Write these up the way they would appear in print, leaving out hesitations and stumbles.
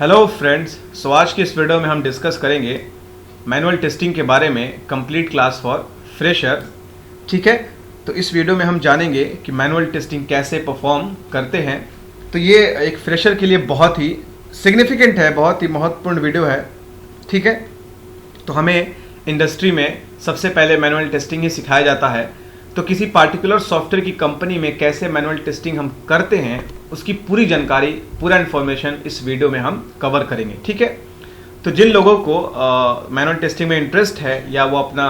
Hello friends, सो आज की इस वीडियो में हम डिस्कस करेंगे मैनुअल टेस्टिंग के बारे में, कंप्लीट क्लास फॉर फ्रेशर। ठीक है, तो इस वीडियो में हम जानेंगे कि मैनुअल टेस्टिंग कैसे परफॉर्म करते हैं। तो ये एक फ्रेशर के लिए बहुत ही सिग्निफिकेंट है, बहुत ही महत्वपूर्ण वीडियो है। ठीक है, तो हमें इंडस्ट्री में सबसे पहले मैनुअल टेस्टिंग ही सिखाया जाता है। तो किसी पार्टिकुलर सॉफ्टवेयर की कंपनी में कैसे मैनुअल टेस्टिंग हम करते हैं, उसकी पूरी जानकारी, पूरा इन्फॉर्मेशन इस वीडियो में हम कवर करेंगे। ठीक है, तो जिन लोगों को मैनुअल टेस्टिंग में इंटरेस्ट है या वो अपना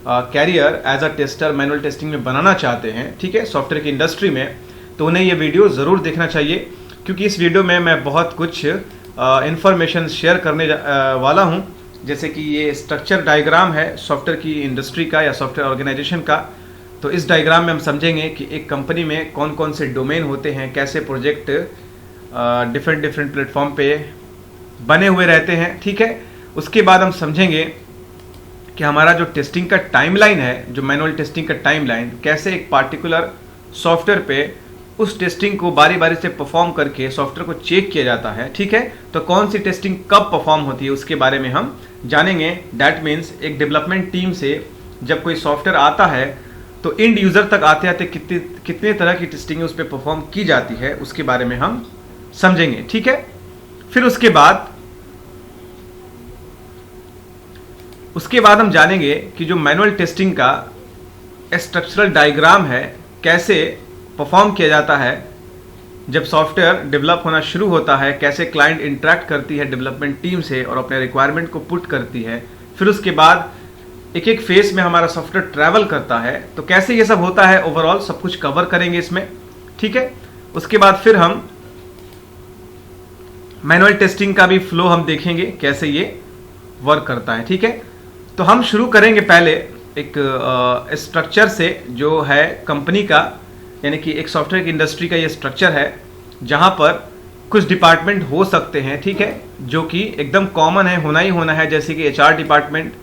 career as a tester manual testing में बनाना चाहते हैं, ठीक है, सॉफ्टवेयर की इंडस्ट्री में, तो उन्हें ये वीडियो ज़रूर देखना चाहिए, क्योंकि इस वीडियो में मैं बहुत कुछ इन्फॉर्मेशन शेयर करने वाला हूँ। जैसे कि ये स्ट्रक्चर डायग्राम है सॉफ्टवेयर की इंडस्ट्री का या सॉफ्टवेयर ऑर्गेनाइजेशन का। तो इस डायग्राम में हम समझेंगे कि एक कंपनी में कौन कौन से डोमेन होते हैं, कैसे प्रोजेक्ट डिफरेंट प्लेटफॉर्म पे बने हुए रहते हैं। ठीक है, उसके बाद हम समझेंगे कि हमारा जो टेस्टिंग का टाइमलाइन है, जो मैनुअल टेस्टिंग का टाइमलाइन, कैसे एक पार्टिकुलर सॉफ्टवेयर पे उस टेस्टिंग को बारी बारी से परफॉर्म करके सॉफ्टवेयर को चेक किया जाता है। ठीक है, तो कौन सी टेस्टिंग कब परफॉर्म होती है उसके बारे में हम जानेंगे। डैट मीन्स एक डेवलपमेंट टीम से जब कोई सॉफ्टवेयर आता है तो इंड यूज़र तक आते आते कितने तरह की टेस्टिंग उस पर परफॉर्म की जाती है, उसके बारे में हम समझेंगे। ठीक है, फिर उसके बाद हम जानेंगे कि जो मैनुअल टेस्टिंग का स्ट्रक्चरल डायग्राम है, कैसे परफॉर्म किया जाता है जब सॉफ्टवेयर डेवलप होना शुरू होता है, कैसे क्लाइंट इंटरेक्ट करती है डेवलपमेंट टीम से और अपने रिक्वायरमेंट को पुट करती है। फिर उसके बाद एक एक फेज में हमारा सॉफ्टवेयर ट्रैवल करता है, तो कैसे ये सब होता है, ओवरऑल सब कुछ कवर करेंगे इसमें। ठीक है, उसके बाद फिर हम मैनुअल टेस्टिंग का भी फ्लो हम देखेंगे, कैसे ये वर्क करता है। ठीक है, तो हम शुरू करेंगे पहले एक स्ट्रक्चर से, जो है कंपनी का, यानी कि एक सॉफ्टवेयर की इंडस्ट्री का ये स्ट्रक्चर है, जहां पर कुछ डिपार्टमेंट हो सकते हैं। ठीक है, जो कि एकदम कॉमन है, होना ही होना है, जैसे कि एचआर डिपार्टमेंट।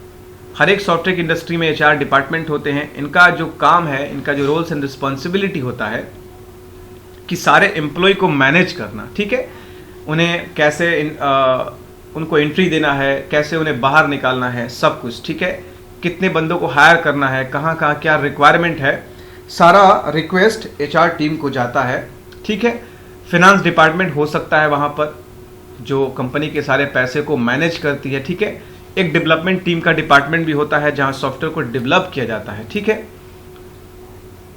हर एक सॉफ्टवेयर की इंडस्ट्री में एचआर डिपार्टमेंट होते हैं। इनका जो काम है, इनका जो रोल्स एंड रिस्पॉन्सिबिलिटी होता है कि सारे एम्प्लॉय को मैनेज करना। ठीक है, उन्हें कैसे उनको एंट्री देना है, कैसे उन्हें बाहर निकालना है, सब कुछ। ठीक है, कितने बंदों को हायर करना है, कहाँ कहाँ क्या रिक्वायरमेंट है, सारा रिक्वेस्ट एचआर टीम को जाता है। ठीक है, फिनांस डिपार्टमेंट हो सकता है वहाँ पर, जो कंपनी के सारे पैसे को मैनेज करती है। ठीक है, एक डेवलपमेंट टीम का डिपार्टमेंट भी होता है जहाँ सॉफ्टवेयर को डेवलप किया जाता है। ठीक है,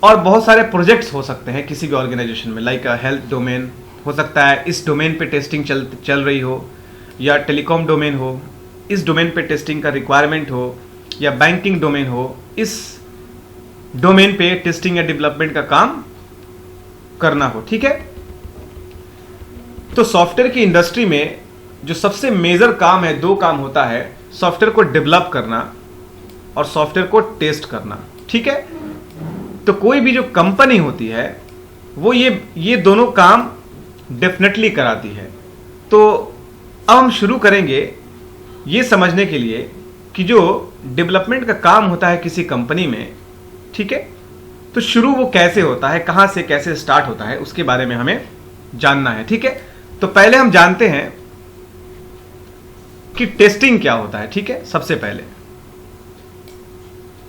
और बहुत सारे प्रोजेक्ट्स हो सकते हैं किसी भी ऑर्गेनाइजेशन में, लाइक हेल्थ डोमेन हो सकता है, इस डोमेन पे टेस्टिंग चल रही हो, या टेलीकॉम डोमेन हो, इस डोमेन पे टेस्टिंग का रिक्वायरमेंट हो, या बैंकिंग डोमेन हो, इस डोमेन पे टेस्टिंग या डेवलपमेंट का काम करना हो। ठीक है, तो सॉफ्टवेयर की इंडस्ट्री में जो सबसे मेजर काम है, दो काम होता है, सॉफ्टवेयर को डेवलप करना और सॉफ्टवेयर को टेस्ट करना। ठीक है, तो कोई भी जो कंपनी होती है वो ये दोनों काम डेफिनेटली कराती है। तो अब हम शुरू करेंगे ये समझने के लिए कि जो डेवलपमेंट का काम होता है किसी कंपनी में, ठीक है, तो शुरू वो कैसे होता है, कहां से कैसे स्टार्ट होता है, उसके बारे में हमें जानना है। ठीक है, तो पहले हम जानते हैं कि टेस्टिंग क्या होता है। ठीक है, सबसे पहले,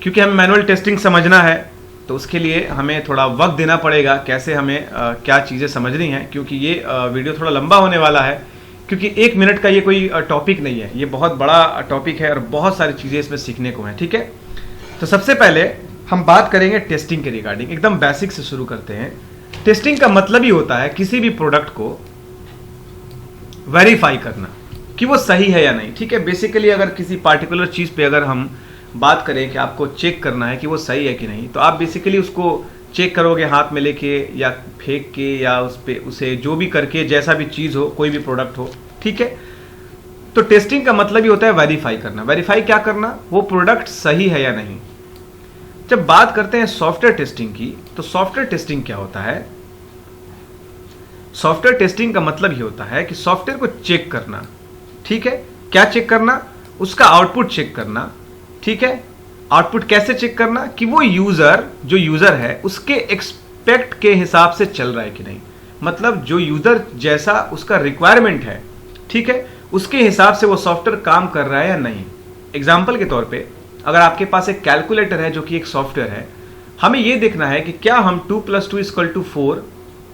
क्योंकि हमें मैनुअल टेस्टिंग समझना है तो उसके लिए हमें थोड़ा वक्त देना पड़ेगा, कैसे हमें क्या चीज़ें समझनी है, क्योंकि ये वीडियो थोड़ा लंबा होने वाला है, क्योंकि 1 मिनट का ये कोई टॉपिक नहीं है, ये बहुत बड़ा टॉपिक है और बहुत सारी चीज़ें इसमें सीखने को हैं। ठीक है, तो सबसे पहले हम बात करेंगे टेस्टिंग के रिगार्डिंग, एकदम बेसिक से शुरू करते हैं। टेस्टिंग का मतलब ही होता है किसी भी प्रोडक्ट को वेरीफाई करना कि वो सही है या नहीं। ठीक है, बेसिकली अगर किसी पार्टिकुलर चीज़ पे अगर हम बात करें कि आपको चेक करना है कि वो सही है कि नहीं, तो आप बेसिकली उसको चेक करोगे हाथ में लेके या फेंक के या उसे जो भी करके, जैसा भी चीज़ हो, कोई भी प्रोडक्ट हो। ठीक है, तो टेस्टिंग का मतलब ही होता है वेरीफाई करना। वेरीफाई क्या करना, वो प्रोडक्ट सही है या नहीं। जब बात करते हैं सॉफ्टवेयर टेस्टिंग की, तो सॉफ्टवेयर टेस्टिंग क्या होता है, सॉफ्टवेयर टेस्टिंग का मतलब ही होता है कि सॉफ्टवेयर को चेक करना। ठीक है, क्या चेक करना, उसका आउटपुट चेक करना। ठीक है, आउटपुट कैसे चेक करना, कि वो जो यूजर है उसके एक्सपेक्ट के हिसाब से चल रहा है कि नहीं, मतलब जो यूजर जैसा उसका रिक्वायरमेंट है, ठीक है, उसके हिसाब से वो सॉफ्टवेयर काम कर रहा है या नहीं। एग्जाम्पल के तौर पे अगर आपके पास एक कैलकुलेटर है जो कि एक सॉफ्टवेयर है, हमें ये देखना है कि क्या हम 2 + 2 = 4,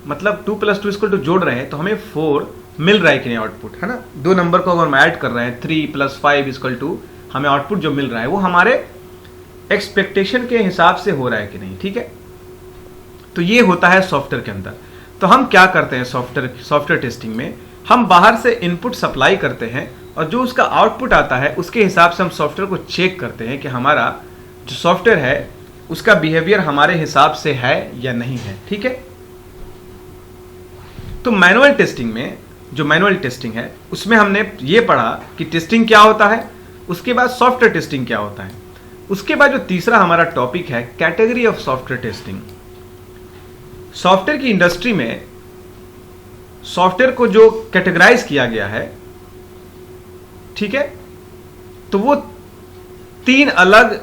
मतलब 2 + 2 = जोड़ रहे हैं तो हमें 4 मिल रहा है कि नहीं आउटपुट, है ना। दो नंबर को अगर हम ऐड कर रहे हैं 3 + 5 = हमें आउटपुट जो मिल रहा है वो हमारे एक्सपेक्टेशन के हिसाब से हो रहा है कि नहीं, ठीक है। तो ये होता है सॉफ्टवेयर के अंदर। तो हम क्या करते हैं सॉफ्टवेयर टेस्टिंग में, हम बाहर से इनपुट सप्लाई करते हैं और जो उसका आउटपुट आता है उसके हिसाब से हम सॉफ्टवेयर को चेक करते हैं कि हमारा जो सॉफ्टवेयर है उसका बिहेवियर हमारे हिसाब से है या नहीं है, ठीक है। तो मैनुअल टेस्टिंग में, जो मैनुअल टेस्टिंग है उसमें हमने ये पढ़ा कि टेस्टिंग क्या होता है, उसके बाद सॉफ्टवेयर टेस्टिंग क्या होता है। उसके बाद जो तीसरा हमारा टॉपिक है category of software testing. Software की इंडस्ट्री में सॉफ्टवेयर को जो कैटेगराइज किया गया है, ठीक है, तो वो 3 अलग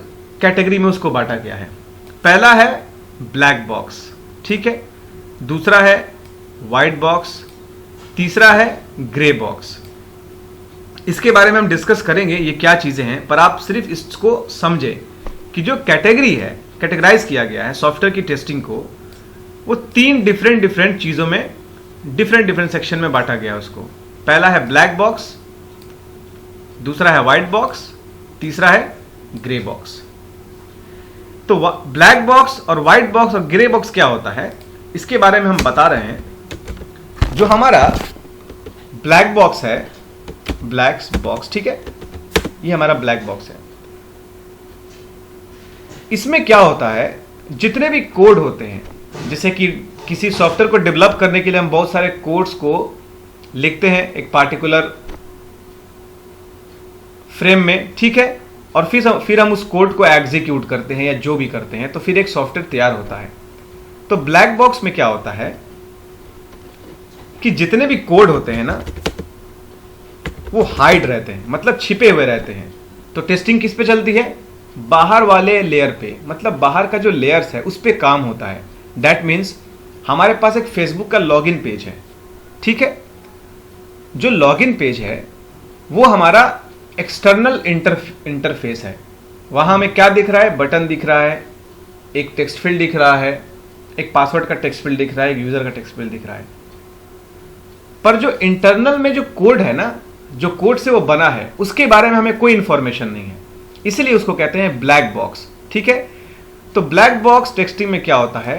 कैटेगरी में उसको बांटा गया है। पहला है ब्लैक बॉक्स, ठीक है, दूसरा है व्हाइट बॉक्स, तीसरा है ग्रे बॉक्स। इसके बारे में हम डिस्कस करेंगे ये क्या चीजें हैं, पर आप सिर्फ इसको समझें कि जो कैटेगरी है, कैटेगराइज किया गया है सॉफ्टवेयर की टेस्टिंग को, वो 3 डिफरेंट चीजों में डिफरेंट सेक्शन में बांटा गया है उसको। पहला है ब्लैक बॉक्स, दूसरा है व्हाइट बॉक्स, तीसरा है ग्रे बॉक्स। तो ब्लैक बॉक्स और व्हाइट बॉक्स और ग्रे बॉक्स क्या होता है इसके बारे में हम बता रहे हैं। जो हमारा ब्लैक बॉक्स है, ब्लैक बॉक्स, ठीक है, ये हमारा ब्लैक बॉक्स है। इसमें क्या होता है, जितने भी कोड होते हैं, जैसे कि किसी सॉफ्टवेयर को डेवलप करने के लिए हम बहुत सारे कोड्स को लिखते हैं एक पार्टिकुलर फ्रेम में, ठीक है, और फिर हम उस कोड को एग्जीक्यूट करते हैं या जो भी करते हैं, तो फिर एक सॉफ्टवेयर तैयार होता है। तो ब्लैक बॉक्स में क्या होता है कि जितने भी कोड होते हैं ना वो हाइड रहते हैं, मतलब छिपे हुए रहते हैं। तो टेस्टिंग किस पे चलती है, बाहर वाले लेयर पे, मतलब बाहर का जो लेयर्स है उस पे काम होता है। दैट मीन्स हमारे पास एक फेसबुक का लॉगिन पेज है, ठीक है, जो लॉगिन पेज है वो हमारा एक्सटर्नल इंटरफेस है। वहां हमें क्या दिख रहा है, बटन दिख रहा है, एक टेक्स्ट फील्ड दिख रहा है, एक पासवर्ड का टेक्स्ट फील्ड दिख रहा है, एक यूजर का टेक्स्ट फील्ड दिख रहा है। पर जो इंटरनल में जो कोड है ना, जो कोड से वो बना है, उसके बारे में हमें कोई इंफॉर्मेशन नहीं है, इसलिए उसको कहते हैं ब्लैक बॉक्स, ठीक है। तो ब्लैक बॉक्स टेस्टिंग में क्या होता है,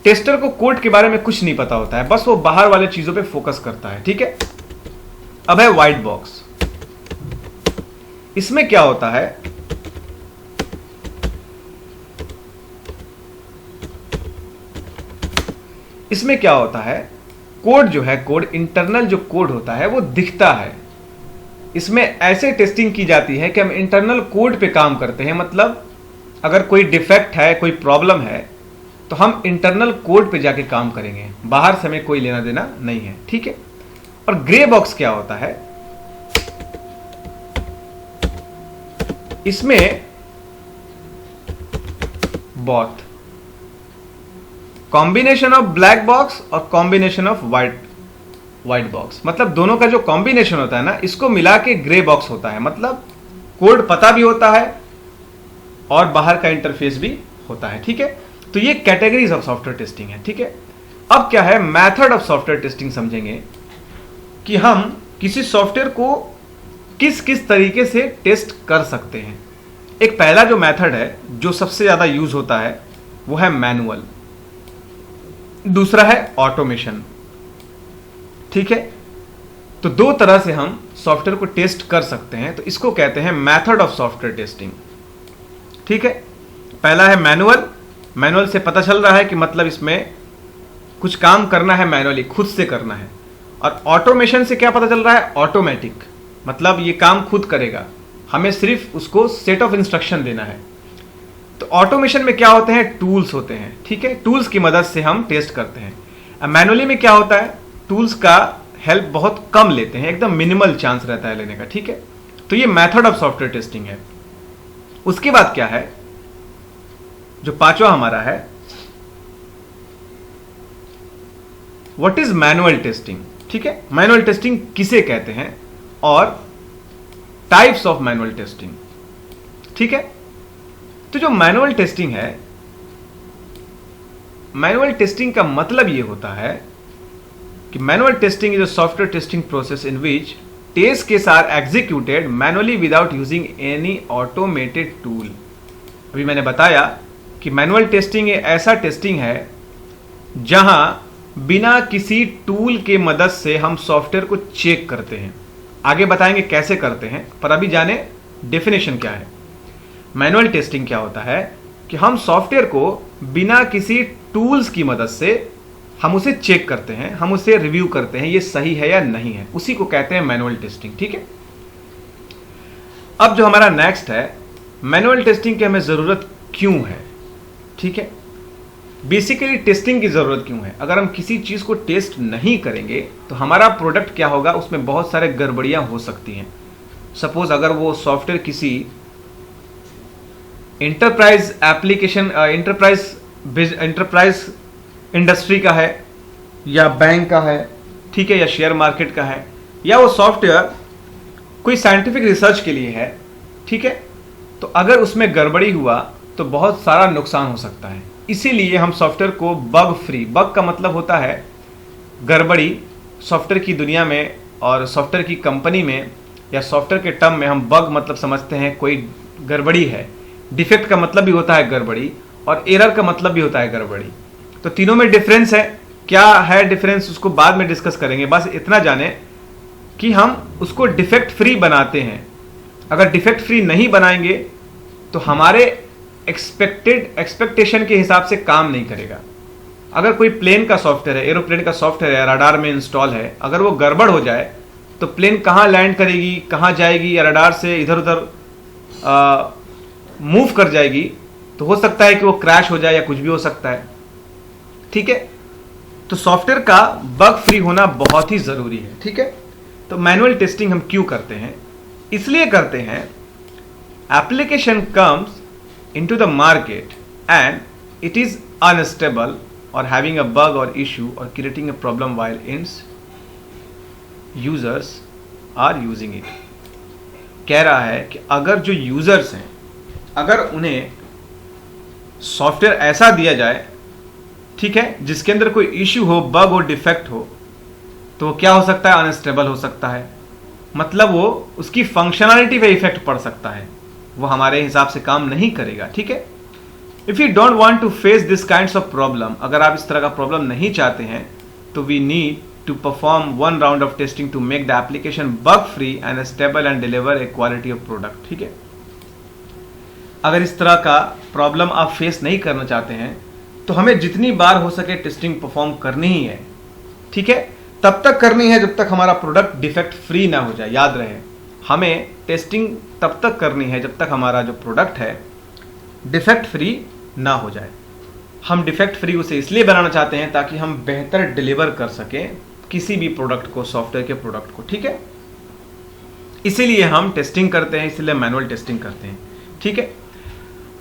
टेस्टर को कोड के बारे में कुछ नहीं पता होता है, बस वो बाहर वाले चीजों पे फोकस करता है, ठीक है। अब है व्हाइट बॉक्स। इसमें क्या होता है, इसमें क्या होता है, कोड जो है, कोड इंटरनल जो कोड होता है वो दिखता है। इसमें ऐसे टेस्टिंग की जाती है कि हम इंटरनल कोड पे काम करते हैं, मतलब अगर कोई डिफेक्ट है, कोई प्रॉब्लम है, तो हम इंटरनल कोड पे जाके काम करेंगे, बाहर से हमें कोई लेना देना नहीं है, ठीक है। और ग्रे बॉक्स क्या होता है, इसमें both combination of black box और कॉम्बिनेशन ऑफ व्हाइट बॉक्स, मतलब दोनों का जो कॉम्बिनेशन होता है ना, इसको मिला के ग्रे बॉक्स होता है। मतलब कोड पता भी होता है और बाहर का इंटरफेस भी होता है, ठीक है। तो ये कैटेगरीज ऑफ सॉफ्टवेयर टेस्टिंग है, ठीक है। अब क्या है, मेथड ऑफ सॉफ्टवेयर टेस्टिंग समझेंगे कि हम किसी सॉफ्टवेयर को किस किस तरीके से टेस्ट कर सकते हैं। एक पहला जो मेथड है जो सबसे ज्यादा यूज होता है वो है मैनुअल, दूसरा है ऑटोमेशन, ठीक है। तो दो तरह से हम सॉफ्टवेयर को टेस्ट कर सकते हैं, तो इसको कहते हैं मेथड ऑफ सॉफ्टवेयर टेस्टिंग, ठीक है। पहला है मैनुअल, मैनुअल से पता चल रहा है कि मतलब इसमें कुछ काम करना है, मैनुअली खुद से करना है। और ऑटोमेशन से क्या पता चल रहा है, ऑटोमेटिक, मतलब ये काम खुद करेगा, हमें सिर्फ उसको सेट ऑफ इंस्ट्रक्शन देना है। तो ऑटोमेशन में क्या होते हैं, टूल्स होते हैं, ठीक है, टूल्स की मदद से हम टेस्ट करते हैं। अब मैनुअली में क्या होता है, टूल्स का हेल्प बहुत कम लेते हैं, एकदम मिनिमल चांस रहता है लेने का, ठीक है। तो ये मेथड ऑफ सॉफ्टवेयर टेस्टिंग है। उसके बाद क्या है, जो पांचवा हमारा है, व्हाट इज मैनुअल टेस्टिंग, ठीक ठीक है, मैनुअल टेस्टिंग किसे कहते हैं और टाइप्स ऑफ मैनुअल टेस्टिंग। ठीक है, तो जो मैनुअल टेस्टिंग है, मैनुअल टेस्टिंग का मतलब यह होता है कि manual testing is a software testing process in which test case are executed manually without using any automated tool. अभी मैंने बताया कि मैनुअल टेस्टिंग ऐसा टेस्टिंग है जहां बिना किसी टूल के मदद से हम सॉफ्टवेयर को चेक करते हैं। आगे बताएंगे कैसे करते हैं, पर अभी जाने डेफिनेशन क्या है। मैनुअल टेस्टिंग क्या होता है कि हम सॉफ्टवेयर को बिना किसी टूल्स की मदद से हम उसे चेक करते हैं, हम उसे रिव्यू करते हैं, ये सही है या नहीं है, उसी को कहते हैं मैनुअल टेस्टिंग। ठीक है, अब जो हमारा नेक्स्ट है, मैनुअल टेस्टिंग की हमें जरूरत क्यों है। ठीक है, बेसिकली टेस्टिंग की जरूरत क्यों है। अगर हम किसी चीज को टेस्ट नहीं करेंगे तो हमारा प्रोडक्ट क्या होगा, उसमें बहुत सारे गड़बड़ियां हो सकती हैं। सपोज अगर वो सॉफ्टवेयर किसी इंटरप्राइज एप्लीकेशन, इंटरप्राइज इंडस्ट्री का है या बैंक का है, ठीक है, या शेयर मार्केट का है, या वो सॉफ्टवेयर कोई साइंटिफिक रिसर्च के लिए है, ठीक है, तो अगर उसमें गड़बड़ी हुआ तो बहुत सारा नुकसान हो सकता है। इसीलिए हम सॉफ्टवेयर को बग फ्री, बग का मतलब होता है गड़बड़ी, सॉफ्टवेयर की दुनिया में और सॉफ्टवेयर की कंपनी में या सॉफ्टवेयर के टर्म में हम बग मतलब समझते हैं कोई गड़बड़ी है। डिफेक्ट का मतलब भी होता है गड़बड़ी और एरर का मतलब भी होता है गड़बड़ी। तो तीनों में डिफरेंस है। क्या है डिफरेंस उसको बाद में डिस्कस करेंगे, बस इतना जाने कि हम उसको डिफेक्ट फ्री बनाते हैं। अगर डिफेक्ट फ्री नहीं बनाएंगे तो हमारे एक्सपेक्टेशन के हिसाब से काम नहीं करेगा। अगर कोई प्लेन का सॉफ्टवेयर है, एरोप्लेन का सॉफ्टवेयर है, रडार में इंस्टॉल है, अगर वो गड़बड़ हो जाए तो प्लेन कहाँ लैंड करेगी, कहाँ जाएगी, या रडार से इधर उधर मूव कर जाएगी, तो हो सकता है कि वो क्रैश हो जाए या कुछ भी हो सकता है। ठीक है, तो सॉफ्टवेयर का बग फ्री होना बहुत ही जरूरी है। ठीक है, तो मैनुअल टेस्टिंग हम क्यों करते हैं, इसलिए करते हैं application comes into the market and it is unstable or having a bug or issue or creating a problem while its users are using it। कह रहा है कि अगर जो यूजर्स हैं, अगर उन्हें सॉफ्टवेयर ऐसा दिया जाए, ठीक है, जिसके अंदर कोई इश्यू हो, बग हो, डिफेक्ट हो, तो क्या हो सकता है, अनस्टेबल हो सकता है। मतलब वो उसकी फंक्शनैलिटी पे इफेक्ट पड़ सकता है, वो हमारे हिसाब से काम नहीं करेगा। ठीक है, if you don't want to face this kinds of problem, अगर आप इस तरह का प्रॉब्लम नहीं चाहते हैं तो we need to perform one round of testing to make the application bug free and stable and deliver a quality of product. ठीक है, अगर इस तरह का प्रॉब्लम आप फेस नहीं करना चाहते हैं तो हमें जितनी बार हो सके टेस्टिंग परफॉर्म करनी ही है। ठीक है, तब तक करनी है जब तक हमारा प्रोडक्ट डिफेक्ट फ्री ना हो जाए। याद रहे, हमें टेस्टिंग तब तक करनी है जब तक हमारा जो प्रोडक्ट है डिफेक्ट फ्री ना हो जाए। हम डिफेक्ट फ्री उसे इसलिए बनाना चाहते हैं ताकि हम बेहतर डिलीवर कर सकें किसी भी प्रोडक्ट को, सॉफ्टवेयर के प्रोडक्ट को। ठीक है, इसीलिए हम टेस्टिंग करते हैं, इसीलिए मैनुअल टेस्टिंग करते हैं। ठीक है,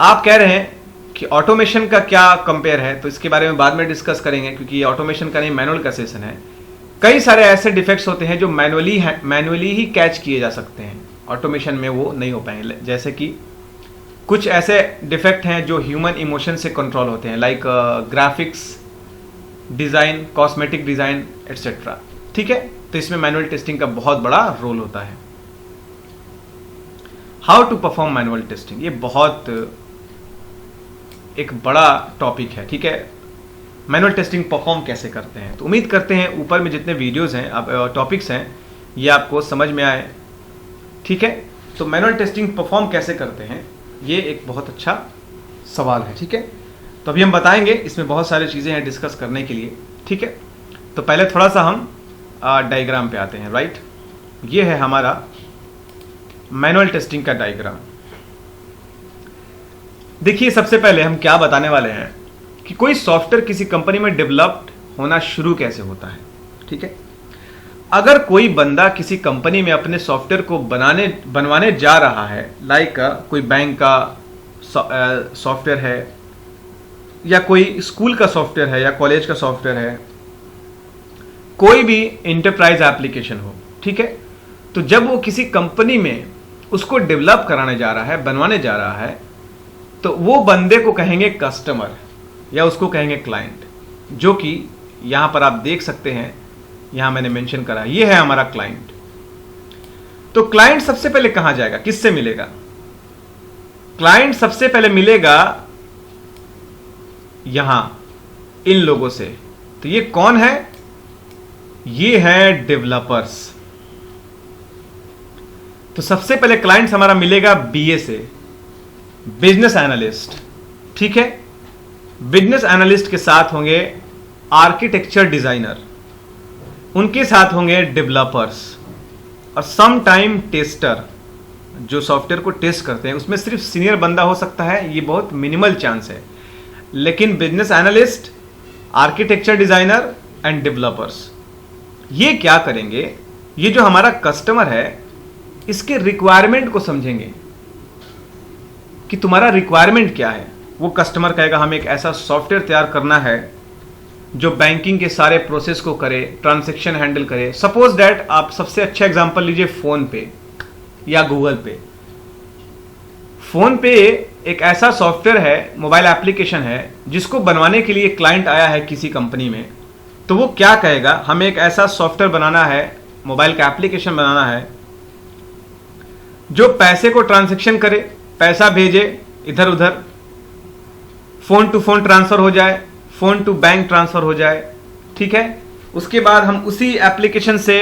आप कह रहे हैं कि ऑटोमेशन का क्या कंपेयर है, तो इसके बारे में बाद में डिस्कस करेंगे, क्योंकि ये ऑटोमेशन का नहीं मैनुअल का सेशन है। कई सारे ऐसे डिफेक्ट्स होते हैं जो मैनुअली ही कैच किए जा सकते हैं, ऑटोमेशन में वो नहीं हो पाएंगे। जैसे कि कुछ ऐसे डिफेक्ट हैं जो ह्यूमन इमोशन से कंट्रोल होते हैं, like graphics design, cosmetic design etcetera. ठीक है, तो इसमें मैनुअल टेस्टिंग का बहुत बड़ा रोल होता है। How to perform manual testing, ये बहुत एक बड़ा टॉपिक है। ठीक है, मैनुअल टेस्टिंग परफॉर्म कैसे करते हैं, तो उम्मीद करते हैं ऊपर में जितने वीडियोस हैं, अब टॉपिक्स हैं, ये आपको समझ में आए। ठीक है, तो मैनुअल टेस्टिंग परफॉर्म कैसे करते हैं, ये एक बहुत अच्छा सवाल है। ठीक है, तो अभी हम बताएंगे, इसमें बहुत सारी चीज़ें हैं डिस्कस करने के लिए। ठीक है, तो पहले थोड़ा सा हम डायग्राम पे आते हैं। राइट, ये है हमारा मैनुअल टेस्टिंग का डायग्राम। देखिए, सबसे पहले हम क्या बताने वाले हैं कि कोई सॉफ्टवेयर किसी कंपनी में डेवलप्ड होना शुरू कैसे होता है। ठीक है, अगर कोई बंदा किसी कंपनी में अपने सॉफ्टवेयर को बनवाने जा रहा है, लाइक कोई बैंक का सॉफ्टवेयर है, या कोई स्कूल का सॉफ्टवेयर है, या कॉलेज का सॉफ्टवेयर है, कोई भी इंटरप्राइज एप्लीकेशन हो, ठीक है, तो जब वो किसी कंपनी में उसको डेवलप कराने जा रहा है, बनवाने जा रहा है, तो वो बंदे को कहेंगे कस्टमर या उसको कहेंगे क्लाइंट, जो कि यहां पर आप देख सकते हैं, यहां मैंने मेंशन करा, ये है हमारा क्लाइंट। तो क्लाइंट सबसे पहले कहां जाएगा, किससे मिलेगा? क्लाइंट सबसे पहले मिलेगा यहां इन लोगों से। तो ये कौन है? ये है डेवलपर्स। तो सबसे पहले क्लाइंट हमारा मिलेगा बीए से, बिजनेस एनालिस्ट, ठीक है। बिजनेस एनालिस्ट के साथ होंगे आर्किटेक्चर डिजाइनर, उनके साथ होंगे डेवलपर्स और सम टाइम टेस्टर, जो सॉफ्टवेयर को टेस्ट करते हैं। उसमें सिर्फ सीनियर बंदा हो सकता है, ये बहुत मिनिमल चांस है, लेकिन business analyst, architecture designer and developers ये क्या करेंगे? ये जो हमारा कस्टमर है इसके रिक्वायरमेंट को समझेंगे कि तुम्हारा रिक्वायरमेंट क्या है। वो कस्टमर कहेगा हमें एक ऐसा सॉफ्टवेयर तैयार करना है जो बैंकिंग के सारे प्रोसेस को करे, ट्रांजैक्शन हैंडल करे। सपोज दैट आप सबसे अच्छा एग्जांपल लीजिए फोन पे या गूगल पे। फोन पे एक ऐसा सॉफ्टवेयर है, मोबाइल एप्लीकेशन है, जिसको बनवाने के लिए क्लाइंट आया है किसी कंपनी में। तो वो क्या कहेगा? हमें एक ऐसा सॉफ्टवेयर बनाना है, मोबाइल का एप्लीकेशन बनाना है जो पैसे को ट्रांजैक्शन करे, पैसा भेजे इधर उधर, फोन टू फोन ट्रांसफर हो जाए, फोन टू बैंक ट्रांसफर हो जाए, ठीक है। उसके बाद हम उसी एप्लीकेशन से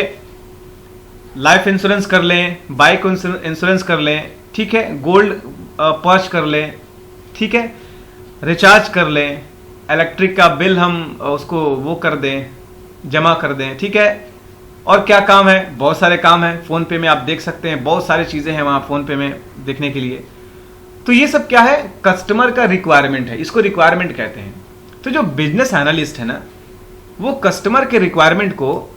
लाइफ इंश्योरेंस कर लें, बाइक इंश्योरेंस कर लें, ठीक है, गोल्ड पर्च कर लें, ठीक है, रिचार्ज कर लें, इलेक्ट्रिक का बिल हम उसको वो कर दें, जमा कर दें, ठीक है। और क्या काम है? बहुत सारे काम है फोन पे में, आप देख सकते हैं बहुत सारी चीजें हैं वहां फोन पे में देखने के लिए। तो ये सब क्या है? कस्टमर का रिक्वायरमेंट है, इसको रिक्वायरमेंट कहते हैं। तो जो बिजनेस एनालिस्ट है ना, वो कस्टमर के रिक्वायरमेंट को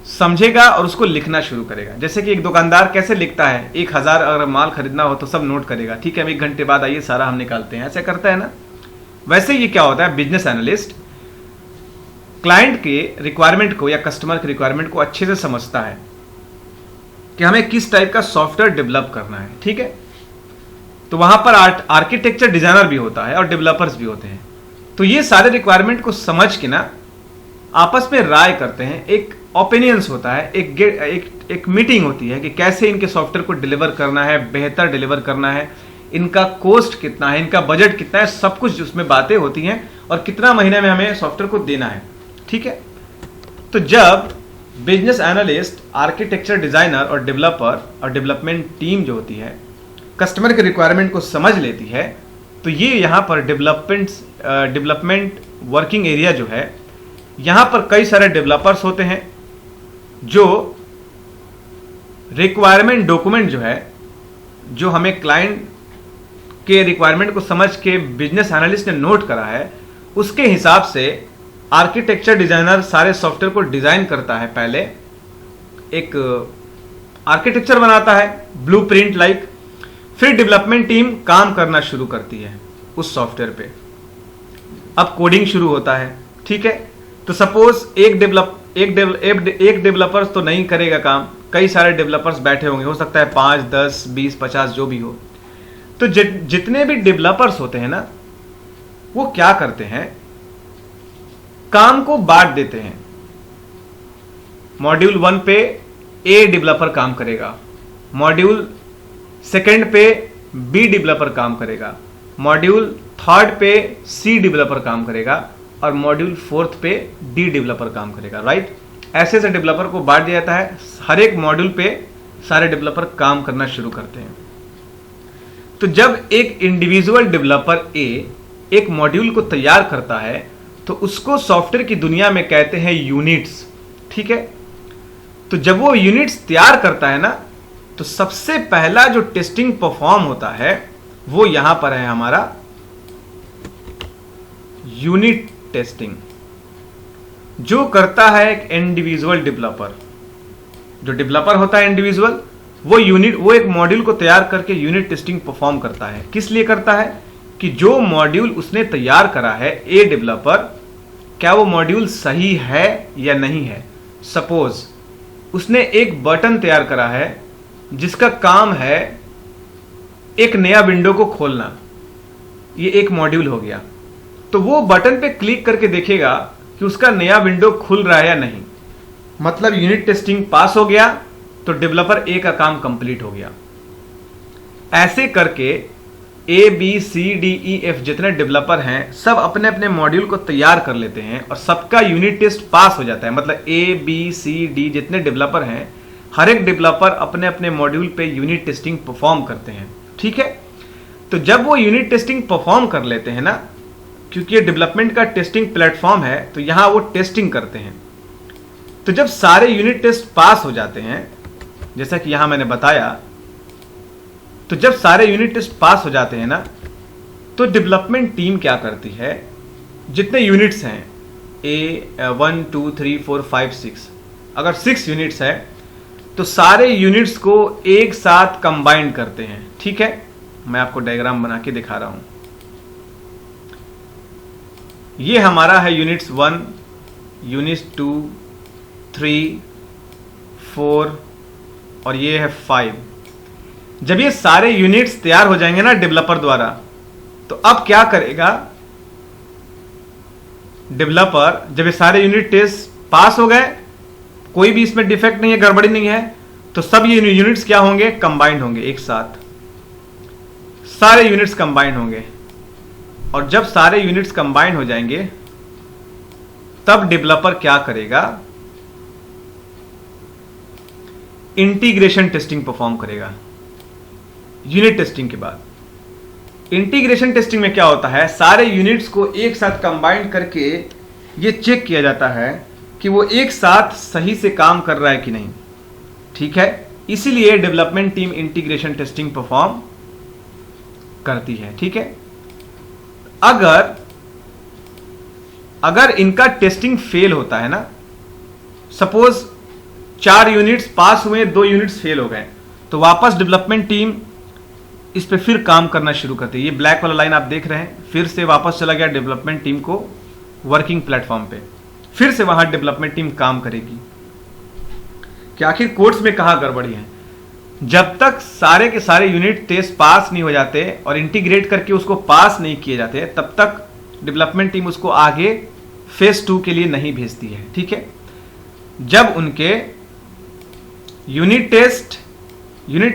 समझेगा और उसको लिखना शुरू करेगा। जैसे कि एक दुकानदार कैसे लिखता है, 1000 अगर माल खरीदना हो तो सब नोट करेगा, ठीक है, 1 घंटे बाद आइए सारा हम निकालते हैं, ऐसे करता है ना। वैसे ये क्या होता है? बिजनेस एनालिस्ट क्लाइंट के रिक्वायरमेंट को या कस्टमर के रिक्वायरमेंट को अच्छे से समझता है कि हमें किस टाइप का सॉफ्टवेयर डेवलप करना है, ठीक है। तो वहां पर आर्किटेक्चर डिजाइनर भी होता है और डेवलपर्स भी होते हैं। तो ये सारे रिक्वायरमेंट को समझ के ना आपस में राय करते हैं, एक ओपिनियंस होता है, एक मीटिंग होती है कि कैसे इनके सॉफ्टवेयर को डिलीवर करना है, बेहतर डिलीवर करना है, इनका कॉस्ट कितना है, इनका बजट कितना है, सब कुछ उसमें बातें होती हैं और कितना महीने में हमें सॉफ्टवेयर को देना है, ठीक है। तो जब बिजनेस एनालिस्ट, आर्किटेक्चर डिजाइनर और डेवलपर और डेवलपमेंट टीम जो होती है कस्टमर के रिक्वायरमेंट को समझ लेती है, तो ये यहाँ पर डेवलपमेंट वर्किंग एरिया जो है, यहाँ पर कई सारे डेवलपर्स होते हैं जो रिक्वायरमेंट डॉक्यूमेंट जो है, जो हमें क्लाइंट के रिक्वायरमेंट को समझ के बिजनेस एनालिस्ट ने नोट करा है, उसके हिसाब से आर्किटेक्चर डिजाइनर सारे सॉफ्टवेयर को डिजाइन करता है। पहले एक आर्किटेक्चर बनाता है, ब्लूप्रिंट लाइक, फिर डेवलपमेंट टीम काम करना शुरू करती है उस सॉफ्टवेयर पे। अब कोडिंग शुरू होता है, ठीक है। तो सपोज एक डेवलपर तो नहीं करेगा काम, कई सारे डेवलपर्स बैठे होंगे, हो सकता है 5, 10, 20, 50 जो भी हो। तो जितने भी डेवलपर्स होते हैं ना, वो क्या करते हैं, काम को बांट देते हैं। मॉड्यूल 1 पे ए डेवलपर काम करेगा, मॉड्यूल 2 पे बी डेवलपर काम करेगा, मॉड्यूल 3 पे सी डेवलपर काम करेगा और मॉड्यूल 4 पे डी डेवलपर काम करेगा, राइट। ऐसे से डेवलपर को बांट दिया जाता है, हर एक मॉड्यूल पे सारे डेवलपर काम करना शुरू करते हैं। तो जब एक इंडिविजुअल डेवलपर ए एक मॉड्यूल को तैयार करता है तो उसको सॉफ्टवेयर की दुनिया में कहते हैं यूनिट्स, ठीक है। तो जब वो यूनिट्स तैयार करता है ना, तो सबसे पहला जो टेस्टिंग परफॉर्म होता है वो यहां पर है हमारा यूनिट टेस्टिंग, जो करता है एक इंडिविजुअल डेवलपर। जो डेवलपर होता है इंडिविजुअल, वो एक मॉड्यूल को तैयार करके यूनिट टेस्टिंग परफॉर्म करता है। किस लिए करता है? कि जो मॉड्यूल उसने तैयार करा है ए डेवलपर, क्या वो मॉड्यूल सही है या नहीं है। सपोज उसने एक बटन तैयार करा है जिसका काम है एक नया विंडो को खोलना, ये एक मॉड्यूल हो गया, तो वो बटन पे क्लिक करके देखेगा कि उसका नया विंडो खुल रहा है या नहीं, मतलब यूनिट टेस्टिंग पास हो गया, तो डेवलपर ए का काम कंप्लीट हो गया। ऐसे करके A B C D E F जितने डेवलपर हैं सब अपने अपने मॉड्यूल को तैयार कर लेते हैं और सबका यूनिट टेस्ट पास हो जाता है। मतलब ए बी सी डी जितने डेवलपर हैं, हर एक डेवलपर अपने अपने मॉड्यूल पे यूनिट टेस्टिंग परफॉर्म करते हैं। ठीक है, तो जब वो यूनिट टेस्टिंग परफॉर्म कर लेते हैं ना, क्योंकि ये डेवलपमेंट का टेस्टिंग प्लेटफॉर्म है, तो यहां वो टेस्टिंग करते हैं। तो जब सारे यूनिट टेस्ट पास हो जाते हैं, जैसा कि यहां मैंने बताया, तो जब सारे यूनिट टेस्ट पास हो जाते हैं ना, तो डेवलपमेंट टीम क्या करती है, जितने यूनिट्स हैं A1 2 3 4 5 6, अगर 6 यूनिट्स है तो सारे यूनिट्स को एक साथ कंबाइन करते हैं। ठीक है, मैं आपको डायग्राम बना के दिखा रहा हूं। ये हमारा है यूनिट्स 1, यूनिट्स 2 3 4 और ये है 5। जब ये सारे यूनिट्स तैयार हो जाएंगे ना डेवलपर द्वारा, तो अब क्या करेगा डेवलपर, जब ये सारे यूनिट टेस्ट पास हो गए, कोई भी इसमें डिफेक्ट नहीं है, गड़बड़ी नहीं है, तो सब ये यूनिट्स क्या होंगे, कंबाइंड होंगे एक साथ, सारे यूनिट्स कंबाइंड होंगे। और जब सारे यूनिट्स कंबाइंड हो जाएंगे, तब डेवलपर क्या करेगा, इंटीग्रेशन टेस्टिंग परफॉर्म करेगा। यूनिट टेस्टिंग के बाद इंटीग्रेशन टेस्टिंग में क्या होता है, सारे यूनिट्स को एक साथ कंबाइन करके ये चेक किया जाता है कि वो एक साथ सही से काम कर रहा है कि नहीं। ठीक है, इसीलिए development team integration testing perform करती है। ठीक है, अगर इनका टेस्टिंग फेल होता है ना, सपोज 4 यूनिट्स पास हुए, 2 यूनिट्स फेल हो गए, तो वापस डेवलपमेंट टीम इस पे फिर काम करना शुरू करती है। ये ब्लैक वाला लाइन आप देख रहे हैं, फिर से वापस चला गया डेवलपमेंट टीम को वर्किंग प्लेटफॉर्म पे, फिर से वहां डेवलपमेंट टीम काम करेगी कि आखिर कोड्स में कहां गड़बड़ी है। जब तक सारे के सारे यूनिट टेस्ट पास नहीं हो जाते और इंटीग्रेट करके उसको पास नहीं किए जाते, तब तक डेवलपमेंट टीम उसको आगे फेज 2 के लिए नहीं भेजती है। ठीक है, जब उनके यूनिट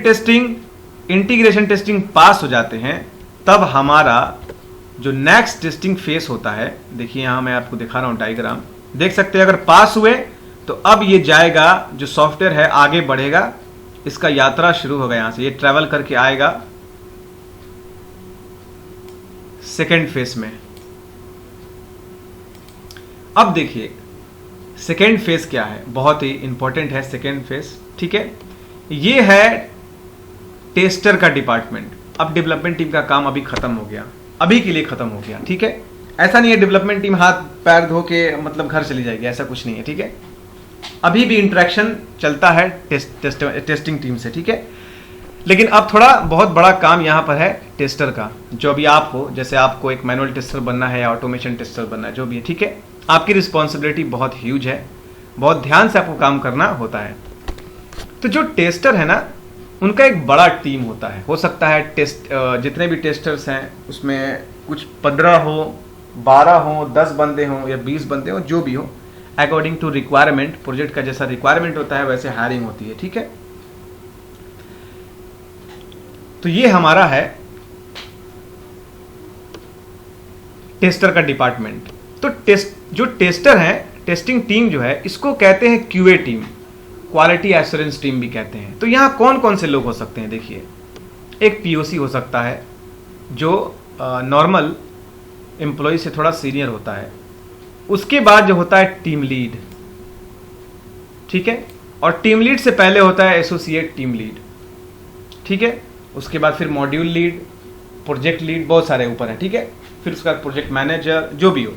टेस्टिंग, इंटीग्रेशन टेस्टिंग पास हो जाते हैं, तब हमारा जो नेक्स्ट टेस्टिंग फेस होता है, देखिए यहां मैं आपको दिखा रहा हूं डायग्राम, देख सकते हैं। अगर पास हुए तो अब ये जाएगा, जो सॉफ्टवेयर है आगे बढ़ेगा, इसका यात्रा शुरू होगा, यहां से ये ट्रैवल करके आएगा सेकेंड फेज में। अब देखिए सेकेंड फेज क्या है, बहुत ही इंपॉर्टेंट है सेकेंड फेज। ठीक है, ये है टेस्टर का डिपार्टमेंट। अब डेवलपमेंट टीम का काम अभी खत्म हो गया, अभी के लिए खत्म हो गया। ठीक है, ऐसा नहीं है डेवलपमेंट टीम हाथ पैर धो के मतलब घर चली जाएगी, ऐसा कुछ नहीं है। ठीक है, अभी भी इंटरेक्शन चलता है टेस्टिंग टीम से। ठीक है, लेकिन अब थोड़ा बहुत बड़ा काम यहाँ पर है टेस्टर का, जो अभी आप हो, जैसे आपको एक मैनुअल टेस्टर बनना है या ऑटोमेशन टेस्टर बनना है, जो भी है। ठीक है, आपकी रिस्पॉन्सिबिलिटी बहुत ह्यूज है, बहुत ध्यान से आपको काम करना होता है। तो जो टेस्टर है ना, उनका एक बड़ा टीम होता है। हो सकता है जितने भी टेस्टर्स हैं उसमें कुछ 15 हो, 12 हो, 10 बंदे हों या 20 बंदे हों, जो भी हो, अकॉर्डिंग टू रिक्वायरमेंट, प्रोजेक्ट का जैसा रिक्वायरमेंट होता है वैसे हायरिंग होती है। ठीक है, तो ये हमारा है टेस्टर का डिपार्टमेंट। तो जो टेस्टर है, टेस्टिंग टीम जो है, इसको कहते हैं QA team, quality assurance team भी कहते हैं। तो यहाँ कौन कौन से लोग हो सकते हैं, देखिए, एक पीओसी हो सकता है जो नॉर्मल एम्प्लॉय से थोड़ा सीनियर होता है। उसके बाद जो होता है टीम लीड। ठीक है, और टीम लीड से पहले होता है एसोसिएट टीम लीड। ठीक है, उसके बाद फिर मॉड्यूल लीड, प्रोजेक्ट लीड, बहुत सारे ऊपर हैं। ठीक है, फिर उसका प्रोजेक्ट मैनेजर, जो भी हो।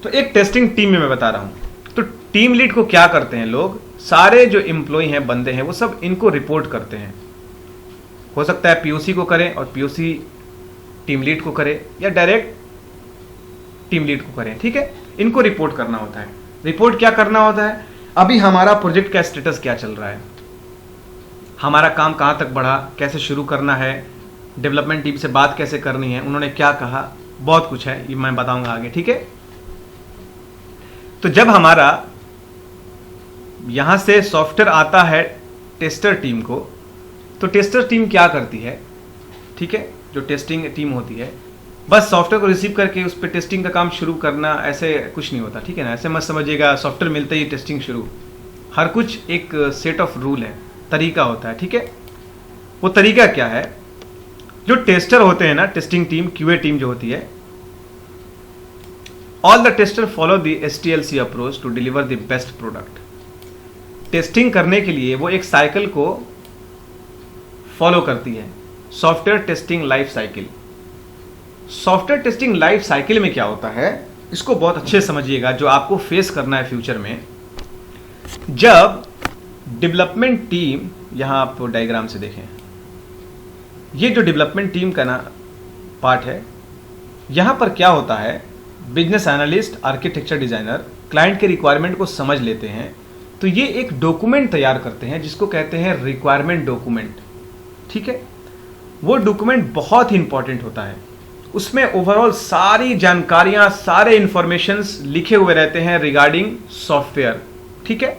तो एक टेस्टिंग टीम में मैं बता रहा हूं। तो टीम लीड को क्या करते हैं लोग, सारे जो एम्प्लॉय हैं, बंदे हैं, वो सब इनको रिपोर्ट करते हैं। हो सकता है पीओसी को करें और पीओसी टीम लीड को करे, या डायरेक्ट टीम लीड को करें। ठीक है, इनको रिपोर्ट करना होता है। रिपोर्ट क्या करना होता है, अभी हमारा प्रोजेक्ट का स्टेटस क्या चल रहा है, हमारा काम कहाँ तक बढ़ा, कैसे शुरू करना है, डेवलपमेंट टीम से बात कैसे करनी है, उन्होंने क्या कहा, बहुत कुछ है, ये मैं बताऊंगा आगे, ठीक है। तो जब हमारा यहां से सॉफ्टवेयर आता है टेस्टर टीम को, तो टेस्टर टीम क्या करती है, ठीक है, जो टेस्टिंग टीम होती है, बस सॉफ्टवेयर को रिसीव करके उस पर टेस्टिंग का काम शुरू करना, ऐसे कुछ नहीं होता, ठीक है ना। ऐसे मत समझिएगा सॉफ्टवेयर मिलते ही टेस्टिंग शुरू, हर कुछ एक सेट ऑफ रूल है, तरीका होता है, ठीक है। वो तरीका क्या है, जो टेस्टर होते हैं ना, टेस्टिंग टीम, क्यूए टीम जो होती है, all the tester follow the STLC approach to deliver the best product. Testing करने के लिए वो एक साइकिल को फॉलो करती है, software testing life cycle. Software testing life cycle में क्या होता है, इसको बहुत अच्छे समझिएगा, जो आपको फेस करना है फ्यूचर में। जब डेवलपमेंट टीम, यहां आप डायग्राम से देखें, ये जो डेवलपमेंट टीम का ना पार्ट है, यहां पर क्या होता है, business analyst, architecture designer client के रिक्वायरमेंट को समझ लेते हैं, तो ये एक डॉक्यूमेंट तैयार करते हैं जिसको कहते हैं रिक्वायरमेंट डॉक्यूमेंट, ठीक है। वो डॉक्यूमेंट बहुत ही इंपॉर्टेंट होता है, उसमें ओवरऑल सारी जानकारियां, सारे इंफॉर्मेशंस लिखे हुए रहते हैं रिगार्डिंग सॉफ्टवेयर, ठीक है।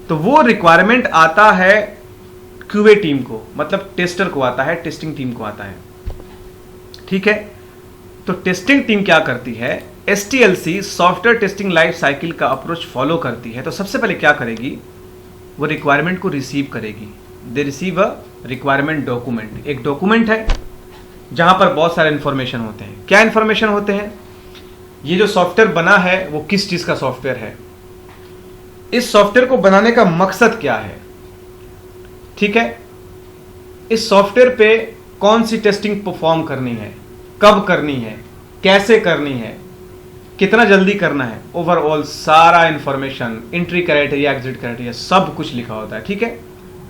तो वो रिक्वायरमेंट आता है क्यूए टीम को, मतलब टेस्टर को आता है, टेस्टिंग टीम को आता है, ठीक है। तो टेस्टिंग टीम क्या करती है, STLC software testing life cycle का अप्रोच फॉलो करती है। तो सबसे पहले क्या करेगी, वो रिक्वायरमेंट को रिसीव करेगी, they receive a requirement document. एक डॉक्यूमेंट है जहां पर बहुत सारे इंफॉर्मेशन होते हैं। क्या इंफॉर्मेशन होते हैं, ये जो सॉफ्टवेयर बना है वो किस चीज का सॉफ्टवेयर है, इस सॉफ्टवेयर को बनाने का मकसद क्या है, ठीक है, इस सॉफ्टवेयर पे कौन सी टेस्टिंग परफॉर्म करनी है, कब करनी है, कैसे करनी है, कितना जल्दी करना है, ओवरऑल सारा information, entry criteria, exit criteria, सब कुछ लिखा होता है, ठीक है।